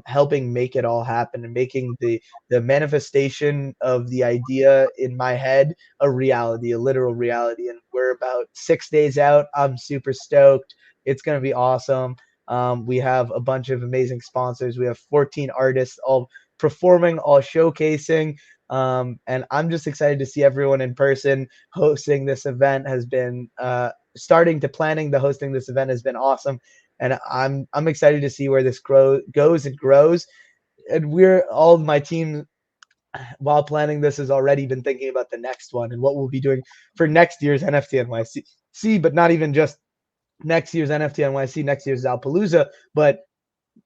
helping make it all happen and making the manifestation of the idea in my head a reality, a literal reality. And we're about 6 days out. I'm super stoked. It's gonna be awesome. We have a bunch of amazing sponsors. We have 14 artists all performing, all showcasing. And I'm just excited to see everyone in person. Hosting this event has been starting to planning the hosting this event has been awesome, and I'm excited to see where this goes and grows. And we're all my team while planning this has already been thinking about the next one and what we'll be doing for next year's NFT NYC, but not even just next year's NFT NYC, next year's ZAO-PALOOZA, but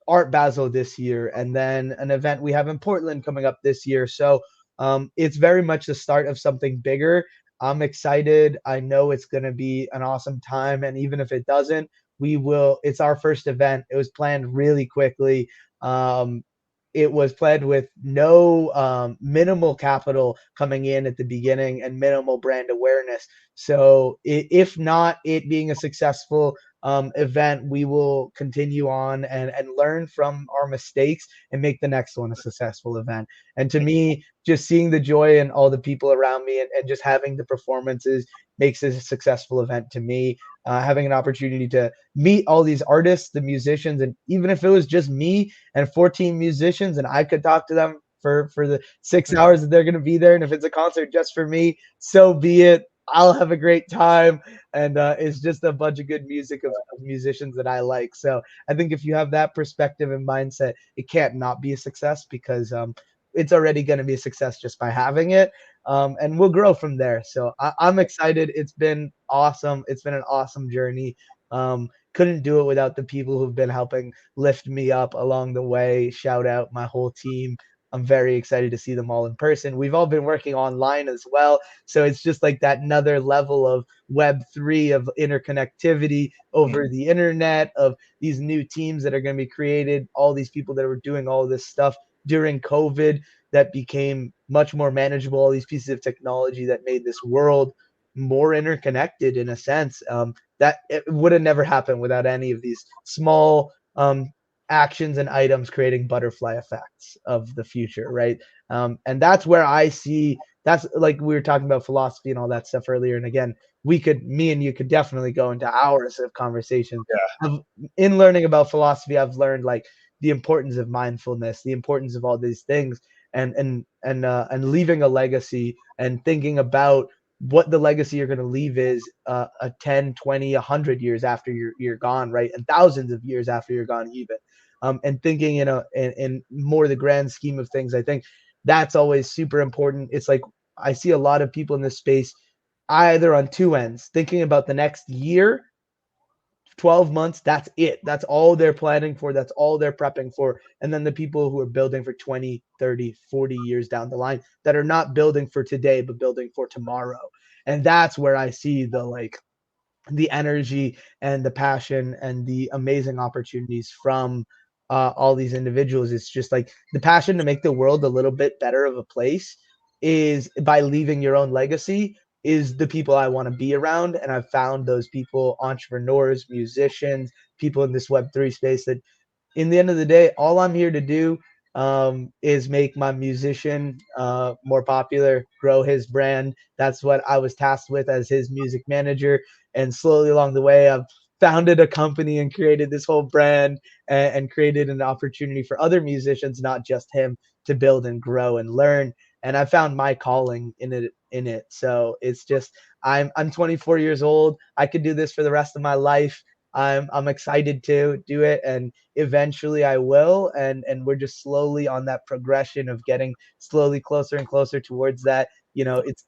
Art Basel this year, and then an event we have in Portland coming up this year. So it's very much the start of something bigger. I'm excited. I know it's going to be an awesome time, and even if it doesn't, we will. It's our first event. It was planned really quickly. It was planned with no minimal capital coming in at the beginning and minimal brand awareness. So if not it being a successful event, we will continue on and learn from our mistakes and make the next one a successful event. And to me, just seeing the joy in all the people around me and just having the performances makes it a successful event to me. Having an opportunity to meet all these artists, the musicians, and even if it was just me and 14 musicians and I could talk to them for the 6 hours that they're going to be there, and if it's a concert just for me, so be it. I'll have a great time, and it's just a bunch of good music of musicians that I like. So I think if you have that perspective and mindset, it can't not be a success because it's already going to be a success just by having it. And we'll grow from there. So I'm excited. It's been awesome. It's been an awesome journey. Couldn't do it without the people who've been helping lift me up along the way. Shout out my whole team. I'm very excited to see them all in person. We've all been working online as well. So it's just like that another level of Web3 of interconnectivity over the internet, of these new teams that are going to be created, all these people that were doing all this stuff during COVID that became much more manageable, all these pieces of technology that made this world more interconnected in a sense. That it would have never happened without any of these small actions and items creating butterfly effects of the future, right? And that's where I see that's like we were talking about philosophy and all that stuff earlier. And again, me and you could definitely go into hours of conversation. Yeah. In learning about philosophy, I've learned like the importance of mindfulness, the importance of all these things, and leaving a legacy and thinking about what the legacy you're going to leave is a 10, 20, 100 years after you're gone, right? And thousands of years after you're gone even. And thinking in more the grand scheme of things, I think that's always super important. It's like I see a lot of people in this space either on two ends, thinking about the next year, 12 months, that's it. That's all they're planning for. That's all they're prepping for. And then the people who are building for 20, 30, 40 years down the line that are not building for today, but building for tomorrow. And that's where I see the energy and the passion and the amazing opportunities from all these individuals. It's just like the passion to make the world a little bit better of a place is by leaving your own legacy is the people I want to be around. And I've found those people, entrepreneurs, musicians, people in this Web3 space that in the end of the day, all I'm here to do is make my musician more popular, grow his brand. That's what I was tasked with as his music manager. And slowly along the way, I've founded a company and created this whole brand and created an opportunity for other musicians, not just him, to build and grow and learn. And I found my calling in it. So it's just I'm 24 years old. I could do this for the rest of my life. I'm excited to do it, and eventually I will. And we're just slowly on that progression of getting slowly closer and closer towards that.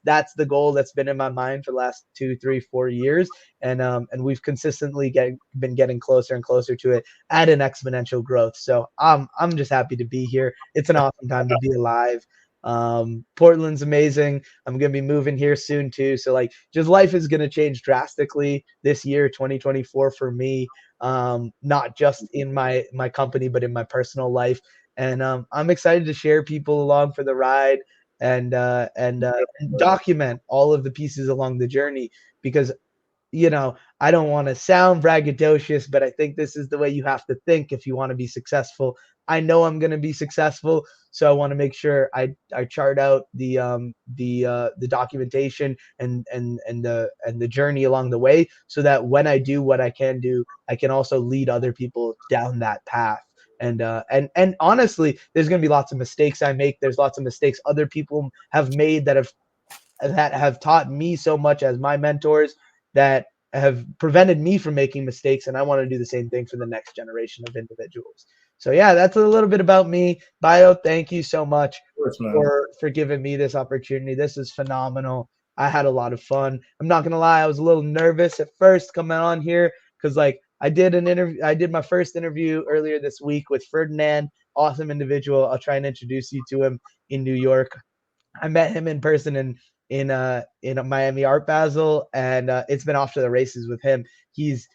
That's the goal that's been in my mind for the last 2, 3, 4 years, and we've consistently been getting closer and closer to it at an exponential growth. So I'm just happy to be here. It's an awesome time to be alive. Portland's amazing. I'm gonna be moving here soon too. So like just life is gonna change drastically this year, 2024 for me. Not just in my company, but in my personal life. And I'm excited to share people along for the ride and document all of the pieces along the journey because I don't want to sound braggadocious, but I think this is the way you have to think if you want to be successful. I know I'm going to be successful, so I want to make sure I chart out the documentation and the journey along the way, so that when I do what I can do, I can also lead other people down that path. And honestly, there's going to be lots of mistakes I make. There's lots of mistakes other people have made that have taught me so much as my mentors that have prevented me from making mistakes, and I want to do the same thing for the next generation of individuals. So yeah, that's a little bit about me. Bayo, thank you so much Course, man. for giving me this opportunity. This is phenomenal. I had a lot of fun. I'm not gonna lie, I was a little nervous at first coming on here because like I did my first interview earlier this week with Ferdinand, awesome individual. I'll try and introduce you to him in New York. I met him in person in Miami Art Basel, and it's been off to the races with him. He's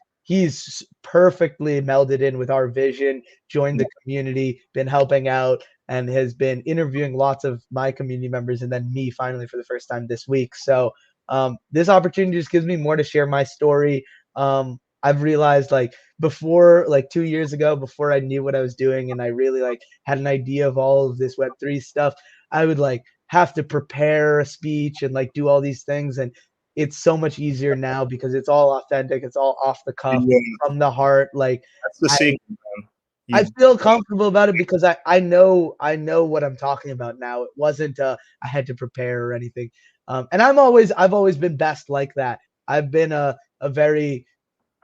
perfectly melded in with our vision, joined the community, been helping out, and has been interviewing lots of my community members, and then me finally for the first time this week. So this opportunity just gives me more to share my story. I've realized like before, like 2 years ago, before I knew what I was doing, and I really like had an idea of all of this Web3 stuff, I would like have to prepare a speech and like do all these things. And it's so much easier now because it's all authentic. It's all off the cuff Yeah, from the heart. Like that's the I, secret, man. I You, feel comfortable about it because I know what I'm talking about now. It wasn't I had to prepare or anything. And I've always been best like that. I've been a very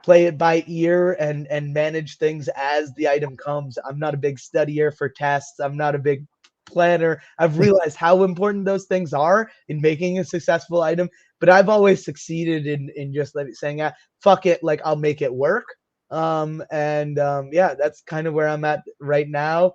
play it by ear and manage things as the item comes. I'm not a big studier for tests. I'm not a big planner. I've realized how important those things are in making a successful item, but I've always succeeded in just saying, fuck it, like I'll make it work. Yeah, that's kind of where I'm at right now.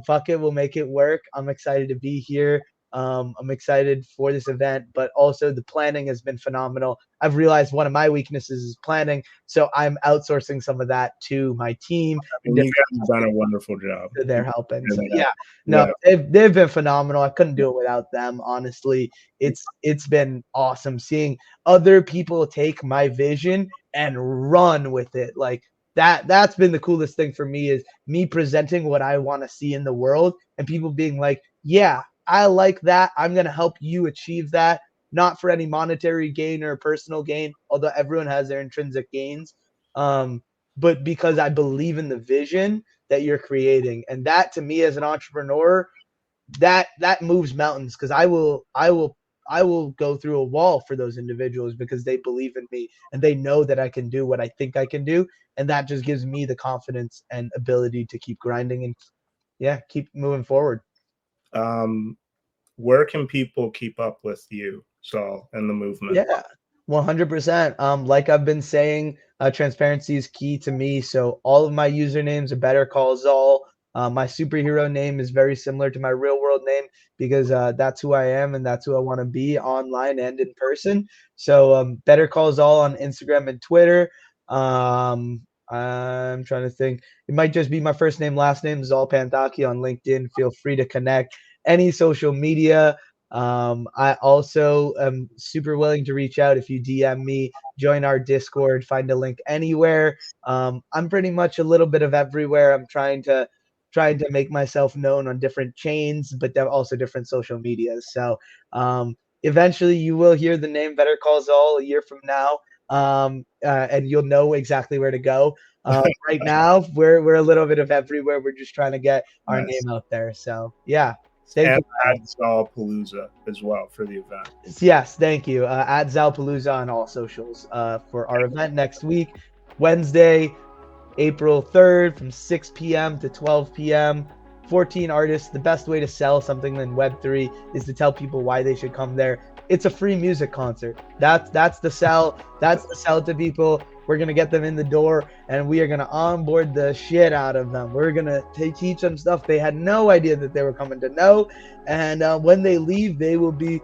Fuck it, we'll make it work. I'm excited to be here. I'm excited for this event, but also the planning has been phenomenal. I've realized one of my weaknesses is planning, so I'm outsourcing some of that to my team I and mean, you different guys have done a wonderful job. that they're helping. So Yeah, yeah, no, yeah. they've been phenomenal. I couldn't do it without them. Honestly, it's been awesome seeing other people take my vision and run with it. Like that's been the coolest thing for me is me presenting what I want to see in the world and people being like, yeah, I like that. I'm going to help you achieve that, not for any monetary gain or personal gain, although everyone has their intrinsic gains. But because I believe in the vision that you're creating. And that to me as an entrepreneur, that moves mountains, because I will go through a wall for those individuals because they believe in me and they know that I can do what I think I can do, and that just gives me the confidence and ability to keep grinding and keep moving forward. Where can people keep up with you, Saul, and the movement? Yeah, 100%. Like I've been saying, transparency is key to me. So all of my usernames are Better Call Zaal. My superhero name is very similar to my real world name because that's who I am and that's who I want to be online and in person. So Better Call Zaal on Instagram and Twitter. I'm trying to think. It might just be my first name, last name, Zaal Panthaki on LinkedIn. Feel free to connect. Any social media. I also am super willing to reach out if you DM me, join our Discord, find a link anywhere. I'm pretty much a little bit of everywhere. I'm trying to make myself known on different chains, but then also different social medias. So eventually you will hear the name Better Call Saul a year from now. And you'll know exactly where to go. Right now, we're a little bit of everywhere. We're just trying to get our Nice. name out there. So yeah, thank And you. at ZAO-PALOOZA as well for the event. Yes, thank you. At ZAO-PALOOZA on all socials for our event next week, Wednesday, April 3rd from 6 p.m. to 12 p.m. 14 artists. The best way to sell something in Web3 is to tell people why they should come there. It's a free music concert. That's the sell. That's the sell to people. We're gonna get them in the door, and we are gonna onboard the shit out of them. We're gonna teach them stuff they had no idea that they were coming to know, and when they leave, they will be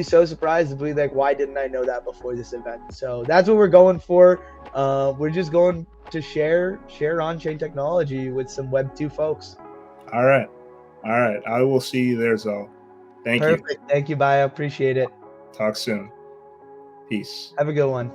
so surprised to be like, why didn't I know that before this event? So that's what we're going for. We're just going to share on-chain technology with some Web2 folks. All right. All right. I will see you there, Zal. Thank you. Perfect. Thank you, Bayo. Appreciate it. Talk soon. Peace. Have a good one.